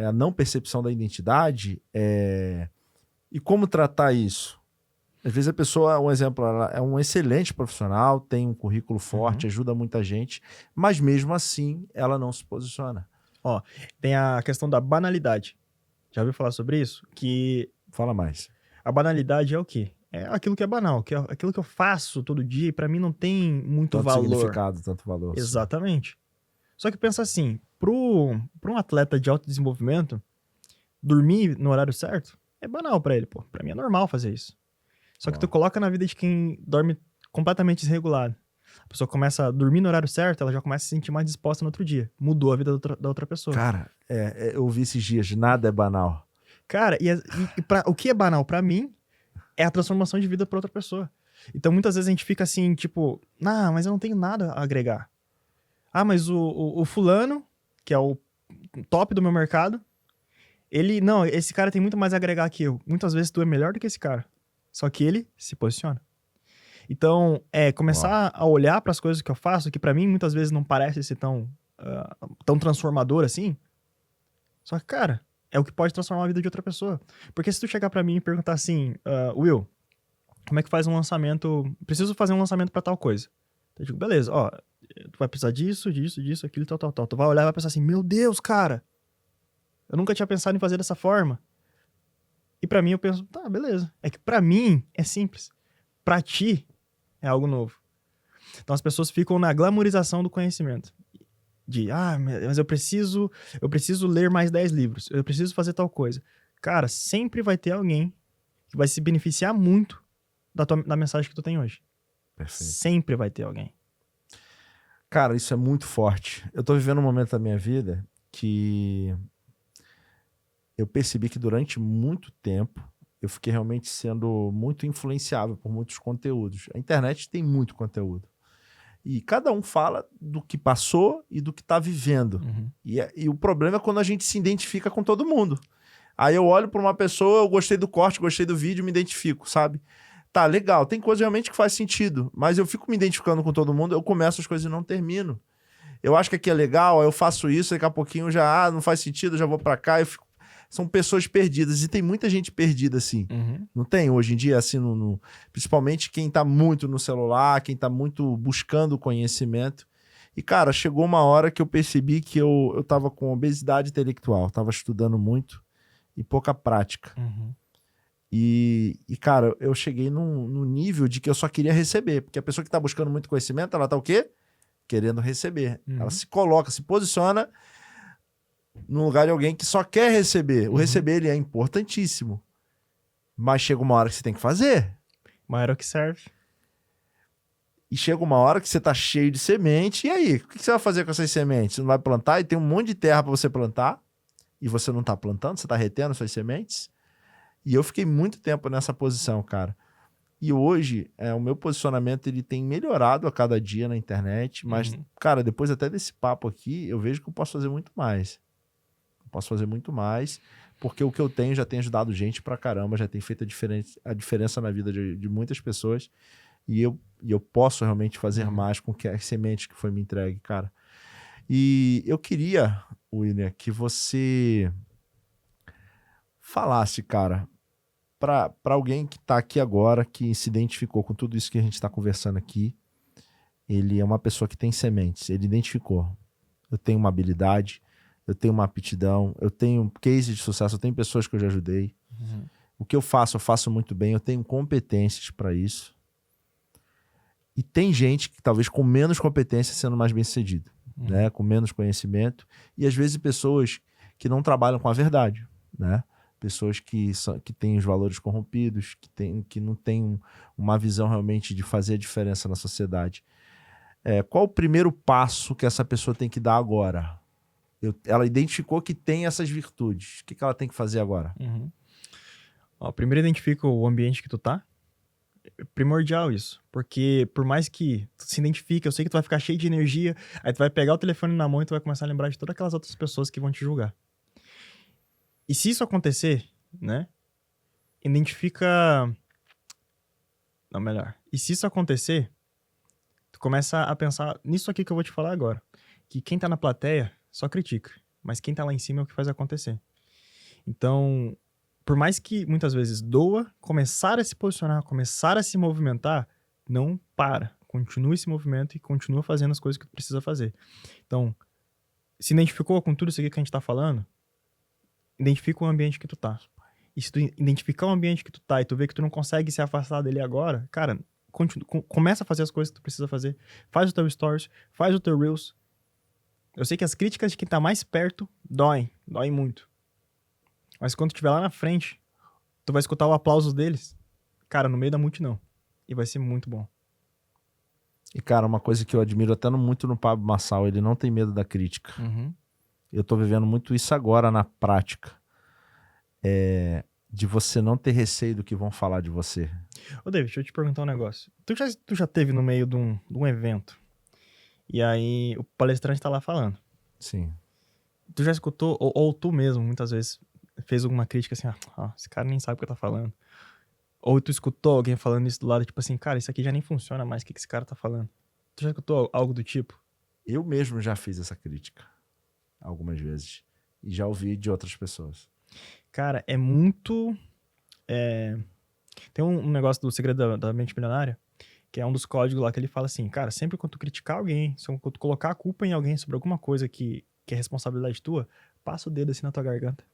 a não percepção da identidade? E como tratar isso? Às vezes a pessoa, um exemplo, ela é um excelente profissional, tem um currículo forte, ajuda muita gente, mas mesmo assim ela não se posiciona. Ó, tem a questão da banalidade. Já ouviu falar sobre isso? Que Fala mais. a banalidade é o quê? É aquilo que é banal, que é aquilo que eu faço todo dia e pra mim não tem muito Tanto valor. significado, tanto valor. Exatamente. Só que pensa assim, pra um atleta de alto desenvolvimento, dormir no horário certo é banal pra ele, pô. Pra mim é normal fazer isso. Só que tu coloca na vida de quem dorme completamente desregulado. A pessoa começa a dormir no horário certo, ela já começa a se sentir mais disposta no outro dia. Mudou a vida da outra pessoa. Cara, eu ouvi esses dias, nada é banal. Cara, o que é banal pra mim é a transformação de vida pra outra pessoa. Então muitas vezes a gente fica assim, tipo, mas eu não tenho nada a agregar. Mas o fulano, que é o top do meu mercado, esse cara tem muito mais a agregar que eu. Muitas vezes tu é melhor do que esse cara. Só que ele se posiciona. Então, começar a olhar para as coisas que eu faço, que para mim muitas vezes não parece ser tão transformador assim. Só que, cara, é o que pode transformar a vida de outra pessoa. Porque se tu chegar para mim e perguntar assim, Will, como é que faz um lançamento? Preciso fazer um lançamento para tal coisa. Eu digo, beleza, tu vai precisar disso, aquilo, tal. Tu vai olhar e vai pensar assim, meu Deus, cara, eu nunca tinha pensado em fazer dessa forma. E pra mim eu penso, tá, beleza. É que pra mim é simples. Pra ti é algo novo. Então as pessoas ficam na glamorização do conhecimento. Mas eu preciso ler mais 10 livros. Eu preciso fazer tal coisa. Cara, sempre vai ter alguém que vai se beneficiar muito da mensagem que tu tem hoje. Perfeito. Sempre vai ter alguém. Cara, isso é muito forte. Eu tô vivendo um momento da minha vida que eu percebi que durante muito tempo eu fiquei realmente sendo muito influenciável por muitos conteúdos. A internet tem muito conteúdo. E cada um fala do que passou e do que está vivendo. Uhum. E o problema é quando a gente se identifica com todo mundo. Aí eu olho para uma pessoa, eu gostei do corte, gostei do vídeo, me identifico, sabe? Tá, legal, tem coisa realmente que faz sentido, mas eu fico me identificando com todo mundo, eu começo as coisas e não termino. Eu acho que aqui é legal, eu faço isso, daqui a pouquinho já, não faz sentido, eu já vou para cá, são pessoas perdidas, e tem muita gente perdida assim. Uhum. Não tem hoje em dia, assim, principalmente quem tá muito no celular, quem tá muito buscando conhecimento. E, cara, chegou uma hora que eu percebi que eu tava com obesidade intelectual, tava estudando muito e pouca prática. Uhum. E, cara, eu cheguei num nível de que eu só queria receber, porque a pessoa que tá buscando muito conhecimento, ela tá o quê? Querendo receber. Uhum. Ela se coloca, se posiciona no lugar de alguém que só quer receber. O receber, ele é importantíssimo. Mas chega uma hora que você tem que fazer. Mas era o que serve. E chega uma hora que você tá cheio de semente. E aí? O que você vai fazer com essas sementes? Você não vai plantar? E tem um monte de terra para você plantar. E você não tá plantando, você tá retendo suas sementes. E eu fiquei muito tempo nessa posição, cara. E hoje, o meu posicionamento ele tem melhorado a cada dia na internet. Mas, cara, depois até desse papo aqui, eu vejo que eu posso fazer muito mais. Posso fazer muito mais, porque o que eu tenho já tem ajudado gente pra caramba, já tem feito a diferença na vida de muitas pessoas. E eu posso realmente fazer mais com que as sementes que foi me entregue, cara. E eu queria, William, que você falasse, cara, para alguém que tá aqui agora, que se identificou com tudo isso que a gente está conversando aqui. Ele é uma pessoa que tem sementes, ele identificou. Eu tenho uma habilidade, eu tenho uma aptidão, eu tenho case de sucesso, eu tenho pessoas que eu já ajudei. O que eu faço muito bem, eu tenho competências para isso. E tem gente que talvez com menos competência sendo mais bem-sucedido, né? Com menos conhecimento. E às vezes pessoas que não trabalham com a verdade, né? Pessoas que têm os valores corrompidos, que não têm uma visão realmente de fazer a diferença na sociedade. Qual o primeiro passo que essa pessoa tem que dar agora? Ela identificou que tem essas virtudes. O que ela tem que fazer agora? Ó, primeiro identifica o ambiente que tu tá. É primordial isso. Porque por mais que tu se identifique, eu sei que tu vai ficar cheio de energia, aí tu vai pegar o telefone na mão e tu vai começar a lembrar de todas aquelas outras pessoas que vão te julgar. E se isso acontecer, né? Identifica... Não, melhor. E se isso acontecer, tu começa a pensar nisso aqui que eu vou te falar agora. Que quem tá na plateia só critica, mas quem tá lá em cima é o que faz acontecer. Então, por mais que muitas vezes doa, começar a se posicionar, começar a se movimentar, não para. Continua esse movimento e continua fazendo as coisas que tu precisa fazer. Então, se identificou com tudo isso aqui que a gente tá falando, identifica o ambiente que tu tá. E se tu identificar o ambiente que tu tá e tu vê que tu não consegue se afastar dele agora, cara, começa a fazer as coisas que tu precisa fazer. Faz o teu stories, faz o teu reels. Eu sei que as críticas de quem tá mais perto doem muito. Mas quando tu estiver lá na frente, tu vai escutar o aplauso deles, cara, no meio da multidão. E vai ser muito bom. E, cara, uma coisa que eu admiro até muito no Pablo Marçal, ele não tem medo da crítica. Eu tô vivendo muito isso agora na prática. De você não ter receio do que vão falar de você. Ô, David, deixa eu te perguntar um negócio. Tu já teve no meio de um evento, e aí o palestrante tá lá falando. Sim. Tu já escutou, ou tu mesmo, muitas vezes, fez alguma crítica assim, esse cara nem sabe o que tá falando. Ou tu escutou alguém falando isso do lado, tipo assim, cara, isso aqui já nem funciona mais, o que esse cara tá falando? Tu já escutou algo do tipo? Eu mesmo já fiz essa crítica algumas vezes. E já ouvi de outras pessoas. Cara, é muito... Tem um negócio do Segredo da Mente Milionária, que é um dos códigos lá que ele fala assim, cara, sempre quando tu criticar alguém, quando tu colocar a culpa em alguém sobre alguma coisa que é responsabilidade tua, passa o dedo assim na tua garganta.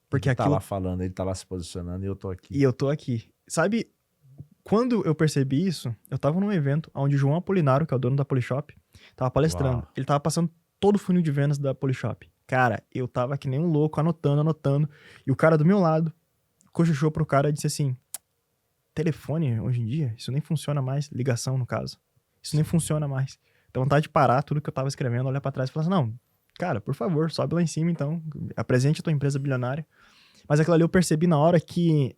Porque ele tá aquilo... lá falando, ele tá lá se posicionando e eu tô aqui. E eu tô aqui. Sabe, quando eu percebi isso, eu tava num evento onde o João Apolinário, que é o dono da Polishop, tava palestrando. Uau. Ele tava passando todo o funil de vendas da Polishop. Cara, eu tava que nem um louco, anotando. E o cara do meu lado cochichou pro cara e disse assim, telefone, hoje em dia, isso nem funciona mais. Ligação, no caso. Isso nem funciona mais. Então, vontade de parar tudo que eu tava escrevendo, olhar pra trás e falar assim, não, cara, por favor, sobe lá em cima, então. Apresente a tua empresa bilionária. Mas aquilo ali eu percebi na hora que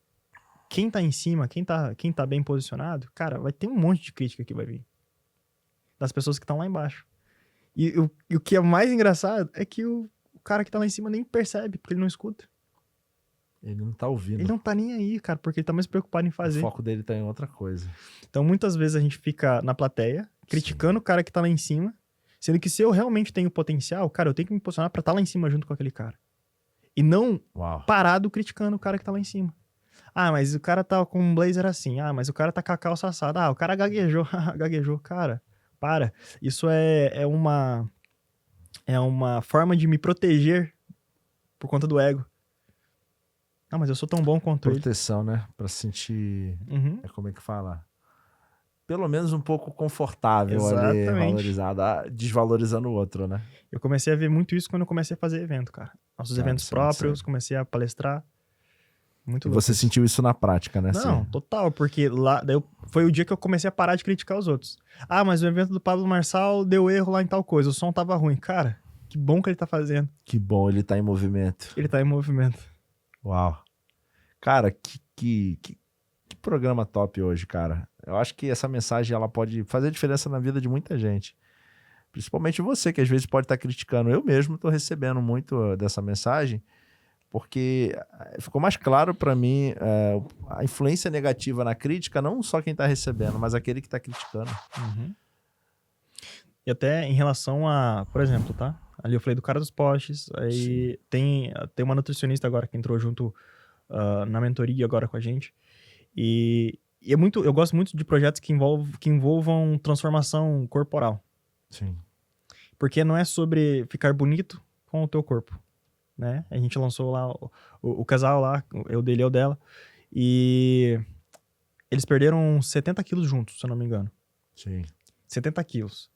quem tá em cima, quem tá bem posicionado, cara, vai ter um monte de crítica que vai vir. Das pessoas que estão lá embaixo. E o que é mais engraçado é que o cara que tá lá em cima nem percebe, porque ele não escuta. Ele não tá ouvindo. Ele não tá nem aí, cara, porque ele tá mais preocupado em fazer. O foco dele tá em outra coisa. Então, muitas vezes a gente fica na plateia, criticando o cara que tá lá em cima, sendo que se eu realmente tenho potencial, cara, eu tenho que me posicionar pra estar lá em cima junto com aquele cara. E não parado criticando o cara que tá lá em cima. Ah, mas o cara tá com um blazer assim. Ah, mas o cara tá com a calça assada. Ah, o cara gaguejou. Gaguejou. Cara, para. Isso é uma forma de me proteger por conta do ego. Ah, mas eu sou tão bom quanto ele. Proteção, né? Pra se sentir... Como é que fala? Pelo menos um pouco confortável. Exatamente. Ali, valorizado, desvalorizando o outro, né? Eu comecei a ver muito isso quando eu comecei a fazer evento, cara. Nossos eventos próprios, comecei a palestrar. Muito louco. E você sentiu isso na prática, né? Não, total, porque lá foi o dia que eu comecei a parar de criticar os outros. Ah, mas o evento do Pablo Marçal deu erro lá em tal coisa, o som tava ruim. Cara, que bom que ele tá fazendo. Que bom, ele tá em movimento. Ele tá em movimento. Uau. Cara, que programa top hoje, cara. Eu acho que essa mensagem ela pode fazer diferença na vida de muita gente. Principalmente você, que às vezes pode estar criticando. Eu mesmo tô recebendo muito dessa mensagem, porque ficou mais claro para mim a influência negativa na crítica, não só quem está recebendo, mas aquele que está criticando. Uhum. E até em relação a, por exemplo, tá? Ali eu falei do cara dos postes, aí tem uma nutricionista agora que entrou junto na mentoria agora com a gente. E eu gosto muito de projetos que envolvam transformação corporal. Sim. Porque não é sobre ficar bonito com o teu corpo, né? A gente lançou lá o casal lá, eu dele e eu dela, e eles perderam 70 quilos juntos, se eu não me engano. Sim. 70 quilos.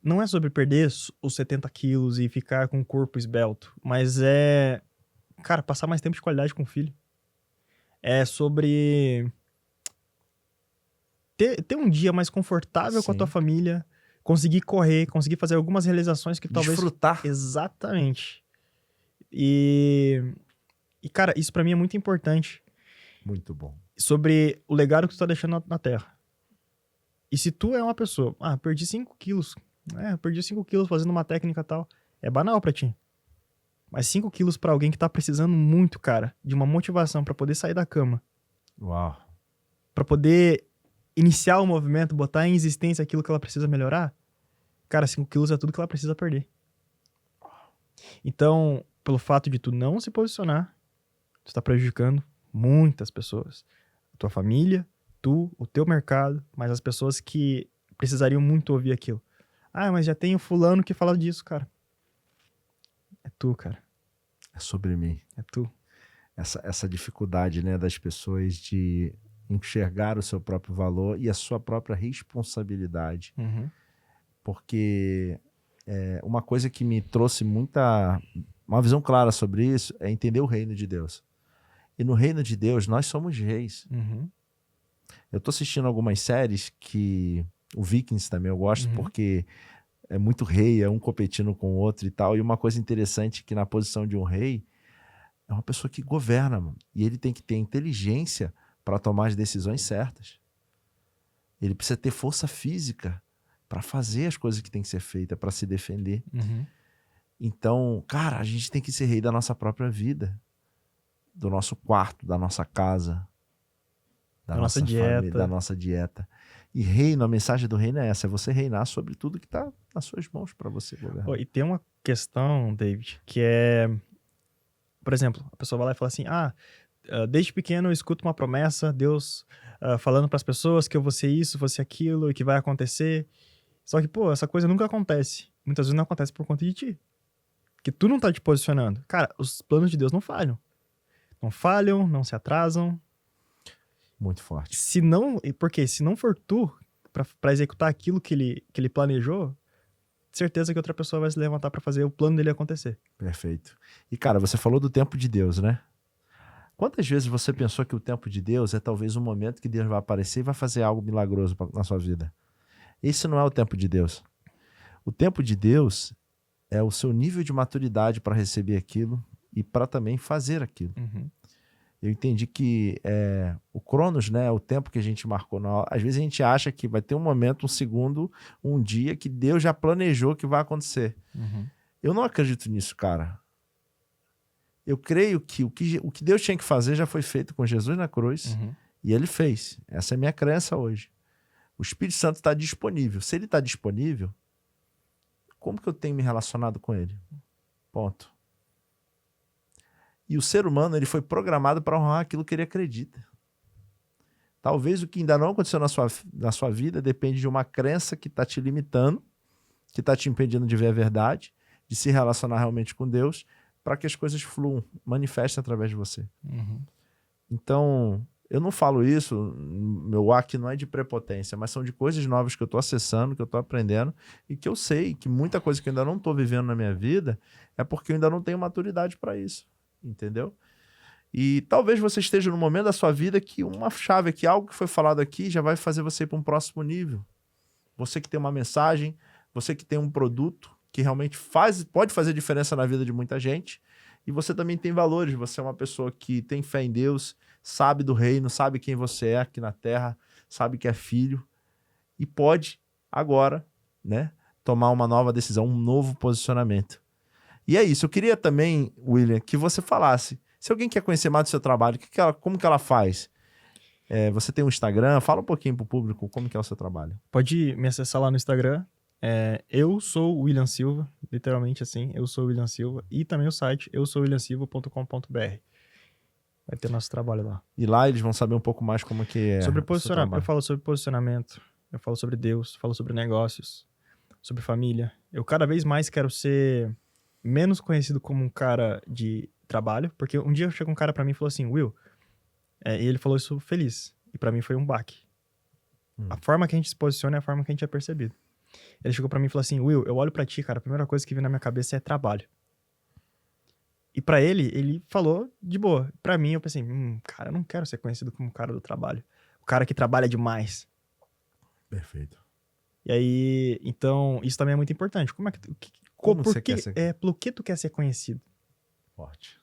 Não é sobre perder os 70 quilos e ficar com o corpo esbelto, mas é, cara, passar mais tempo de qualidade com o filho. É sobre ter um dia mais confortável com a tua família, conseguir correr, conseguir fazer algumas realizações que talvez... Desfrutar. Exatamente. E cara, isso pra mim é muito importante. Muito bom. Sobre o legado que tu tá deixando na Terra. E se tu é uma pessoa, perdi 5 quilos, perdi 5 quilos fazendo uma técnica e tal, é banal pra ti. Mas 5 quilos pra alguém que tá precisando muito, cara, de uma motivação pra poder sair da cama. Uau. Pra poder iniciar o movimento, botar em existência aquilo que ela precisa melhorar, cara, 5 quilos é tudo que ela precisa perder. Então, pelo fato de tu não se posicionar, tu tá prejudicando muitas pessoas. A tua família, tu, o teu mercado, mas as pessoas que precisariam muito ouvir aquilo. Mas já tem o fulano que fala disso, cara. É tu, cara. É sobre mim. É tu. Essa dificuldade, né, das pessoas de enxergar o seu próprio valor e a sua própria responsabilidade. Uhum. Porque uma coisa que me trouxe uma visão clara sobre isso é entender o reino de Deus. E no reino de Deus, nós somos reis. Uhum. Eu tô assistindo algumas séries que o Vikings também eu gosto, porque é muito rei, é um competindo com o outro e tal. E uma coisa interessante é que na posição de um rei, é uma pessoa que governa, mano. E ele tem que ter inteligência para tomar as decisões certas. Ele precisa ter força física para fazer as coisas que tem que ser feitas, para se defender. Uhum. Então, cara, a gente tem que ser rei da nossa própria vida, do nosso quarto, da nossa casa, da nossa dieta. família, da nossa dieta. E reino, a mensagem do reino é essa, é você reinar sobre tudo que está nas suas mãos para você governar. E tem uma questão, David, que é, por exemplo, a pessoa vai lá e fala assim, desde pequeno eu escuto uma promessa, Deus falando para as pessoas que eu vou ser isso, vou ser aquilo e que vai acontecer. Só que, essa coisa nunca acontece. Muitas vezes não acontece por conta de ti. Que tu não tá te posicionando. Cara, os planos de Deus não falham. Não falham, não se atrasam. Muito forte. Porque se não for tu pra executar aquilo que ele planejou, certeza que outra pessoa vai se levantar pra fazer o plano dele acontecer. Perfeito. E, cara, você falou do tempo de Deus, né? Quantas vezes você pensou que o tempo de Deus é talvez um momento que Deus vai aparecer e vai fazer algo milagroso na sua vida? Esse não é o tempo de Deus. O tempo de Deus é o seu nível de maturidade para receber aquilo e para também fazer aquilo. Uhum. Eu entendi que o Cronos, né, o tempo que a gente marcou. Às vezes a gente acha que vai ter um momento, um segundo, um dia que Deus já planejou que vai acontecer. Uhum. Eu não acredito nisso, cara. Eu creio que o que Deus tinha que fazer já foi feito com Jesus na cruz e ele fez. Essa é a minha crença hoje. O Espírito Santo está disponível. Se ele está disponível, como que eu tenho me relacionado com ele? Ponto. E o ser humano, ele foi programado para honrar aquilo que ele acredita. Talvez o que ainda não aconteceu na sua vida depende de uma crença que está te limitando, que está te impedindo de ver a verdade, de se relacionar realmente com Deus, para que as coisas fluam, manifestem através de você. Uhum. Então, eu não falo isso, meu aqui não é de prepotência, mas são de coisas novas que eu estou acessando, que eu estou aprendendo, e que eu sei que muita coisa que eu ainda não estou vivendo na minha vida é porque eu ainda não tenho maturidade para isso. Entendeu? E talvez você esteja num momento da sua vida que uma chave aqui, algo que foi falado aqui, já vai fazer você ir para um próximo nível. Você que tem uma mensagem, você que tem um produto que realmente pode fazer diferença na vida de muita gente, e você também tem valores, você é uma pessoa que tem fé em Deus, sabe do reino, sabe quem você é aqui na terra, sabe que é filho, e pode agora, né, tomar uma nova decisão, um novo posicionamento. E é isso. Eu queria também, William, que você falasse. Se alguém quer conhecer mais do seu trabalho, como que ela faz? Você tem um Instagram? Fala um pouquinho pro público como que é o seu trabalho. Pode me acessar lá no Instagram. Eu sou o William Silva, literalmente assim, eu sou o William Silva. E também o site eusouwilliamsilva.com.br. Vai ter nosso trabalho lá. E lá eles vão saber um pouco mais como que é Sobre o seu posicionamento, trabalho. eu falo sobre posicionamento, eu falo sobre Deus, falo sobre negócios, sobre família. Eu cada vez mais quero ser menos conhecido como um cara de trabalho, porque um dia chegou um cara pra mim e falou assim, Will, e ele falou isso feliz, e pra mim foi um baque. A forma que a gente se posiciona é a forma que a gente é percebido. Ele chegou pra mim e falou assim, Will, eu olho pra ti, cara, a primeira coisa que vem na minha cabeça é trabalho. E pra ele falou de boa. Pra mim, eu pensei, cara, eu não quero ser conhecido como o cara do trabalho. O cara que trabalha demais. Perfeito. E aí, então, isso também é muito importante. Como é que você quer ser pelo que tu quer ser conhecido? forte?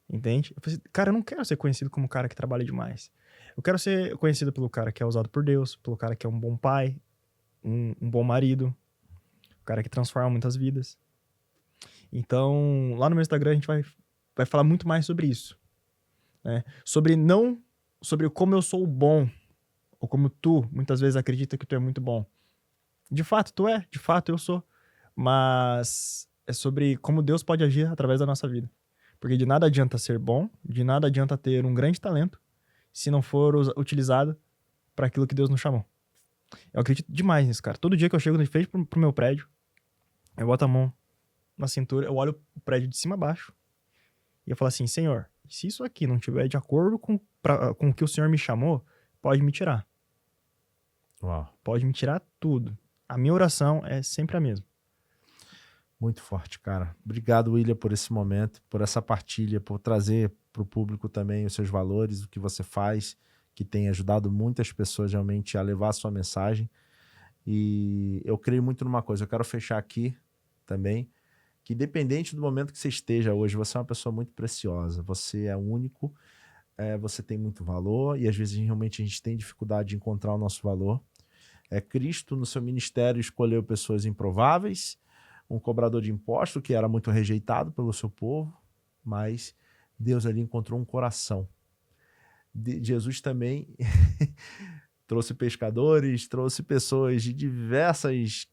Entende? Eu falei, cara, eu não quero ser conhecido como o cara que trabalha demais. Eu quero ser conhecido pelo cara que é usado por Deus, pelo cara que é um bom pai, um bom marido, o cara que transforma muitas vidas. Então, lá no meu Instagram a gente vai falar muito mais sobre isso. Né? Sobre como eu sou bom, ou como tu muitas vezes acredita que tu é muito bom. De fato, tu é. De fato, eu sou. Mas é sobre como Deus pode agir através da nossa vida. Porque de nada adianta ser bom, de nada adianta ter um grande talento, se não for utilizado para aquilo que Deus nos chamou. Eu acredito demais nisso, cara. Todo dia que eu chego de frente pro meu prédio, eu boto a mão na cintura, eu olho o prédio de cima a baixo e eu falo assim, Senhor, se isso aqui não tiver de acordo com o que o Senhor me chamou, pode me tirar. Uau. Pode me tirar tudo. A minha oração é sempre a mesma. Muito forte, cara. Obrigado, William, por esse momento, por essa partilha, por trazer para o público também os seus valores, o que você faz, que tem ajudado muitas pessoas realmente a levar a sua mensagem. E eu creio muito numa coisa, eu quero fechar aqui também, que independente do momento que você esteja hoje, você é uma pessoa muito preciosa, você é único, você tem muito valor e às vezes realmente a gente tem dificuldade de encontrar o nosso valor. Cristo no seu ministério escolheu pessoas improváveis, um cobrador de impostos que era muito rejeitado pelo seu povo, mas Deus ali encontrou um coração. Jesus também trouxe pescadores, trouxe pessoas de diversas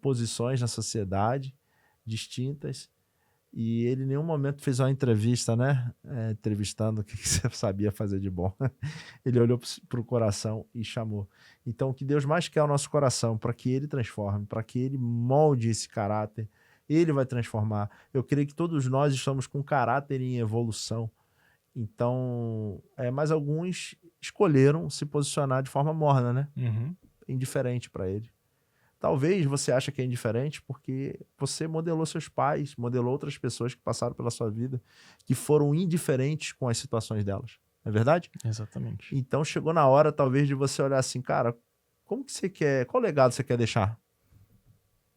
posições na sociedade, distintas, e ele em nenhum momento fez uma entrevista, né? Entrevistando o que você sabia fazer de bom. Ele olhou para o coração e chamou. Então, o que Deus mais quer é o nosso coração, para que ele transforme, para que ele molde esse caráter. Ele vai transformar. Eu creio que todos nós estamos com caráter em evolução. Então, mas alguns escolheram se posicionar de forma morna, né? Uhum. Indiferente para ele. Talvez você ache que é indiferente porque você modelou seus pais, modelou outras pessoas que passaram pela sua vida, que foram indiferentes com as situações delas. Não é verdade? Exatamente. Então chegou na hora, talvez, de você olhar assim, cara, como que você quer, qual legado você quer deixar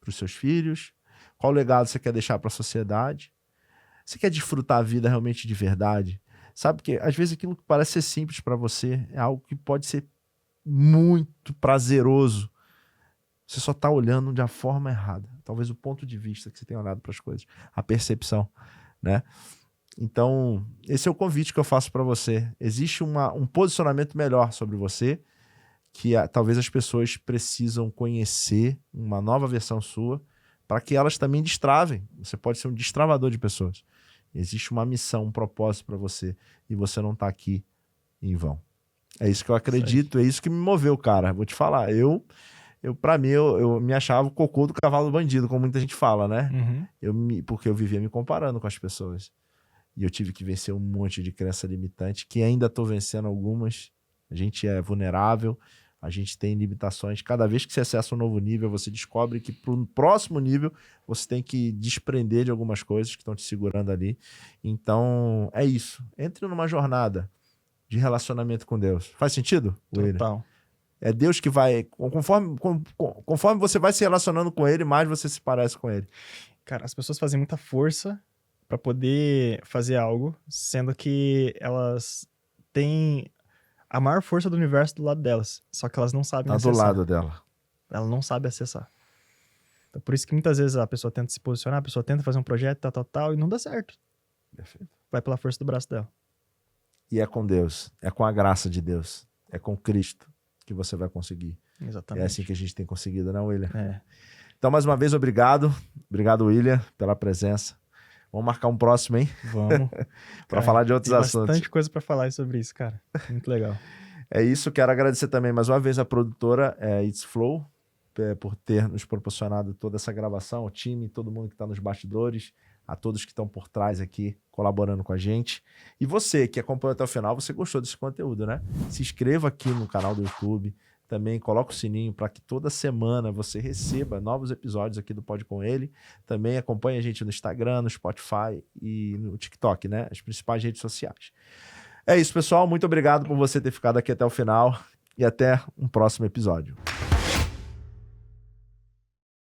para os seus filhos? Qual legado você quer deixar para a sociedade? Você quer desfrutar a vida realmente de verdade? Sabe que às vezes aquilo que parece ser simples para você é algo que pode ser muito prazeroso. Você só está olhando de uma forma errada. Talvez o ponto de vista que você tem olhado para as coisas. A percepção, né? Então, esse é o convite que eu faço para você. Existe um posicionamento melhor sobre você, que talvez as pessoas precisam conhecer uma nova versão sua, para que elas também destravem. Você pode ser um destravador de pessoas. Existe uma missão, um propósito para você, e você não está aqui em vão. É isso que eu acredito, é isso que me moveu, cara. Vou te falar, pra mim, eu me achava o cocô do cavalo bandido, como muita gente fala, né? Uhum. Porque eu vivia me comparando com as pessoas. E eu tive que vencer um monte de crença limitante, que ainda estou vencendo algumas. A gente é vulnerável, a gente tem limitações. Cada vez que você acessa um novo nível, você descobre que para o próximo nível, você tem que desprender de algumas coisas que estão te segurando ali. Então, é isso. Entre numa jornada de relacionamento com Deus. Faz sentido, William? Total. É Deus que vai... Conforme você vai se relacionando com Ele, mais você se parece com Ele. Cara, as pessoas fazem muita força pra poder fazer algo, sendo que elas têm a maior força do universo do lado delas, só que elas não sabem Tá do acessar. lado dela. Ela não sabe acessar. Então, por isso que muitas vezes a pessoa tenta se posicionar, a pessoa tenta fazer um projeto, tal, e não dá certo. Perfeito. Vai pela força do braço dela. E é com Deus, é com a graça de Deus, é com Cristo que você vai conseguir. Exatamente. É assim que a gente tem conseguido, né, William? É. Então, mais uma vez, obrigado. Obrigado, William, pela presença. Vamos marcar um próximo, hein? Vamos. Para falar de outros tem assuntos. Bastante coisa para falar sobre isso, cara. Muito legal. É isso. Quero agradecer também mais uma vez a produtora It's Flow por ter nos proporcionado toda essa gravação, o time, todo mundo que está nos bastidores, a todos que estão por trás aqui colaborando com a gente. E você que acompanhou até o final, você gostou desse conteúdo, né? Se inscreva aqui no canal do YouTube. Também coloca o sininho para que toda semana você receba novos episódios aqui do Pode Com Ele. Também acompanhe a gente no Instagram, no Spotify e no TikTok, né? As principais redes sociais. É isso, pessoal. Muito obrigado por você ter ficado aqui até o final e até um próximo episódio.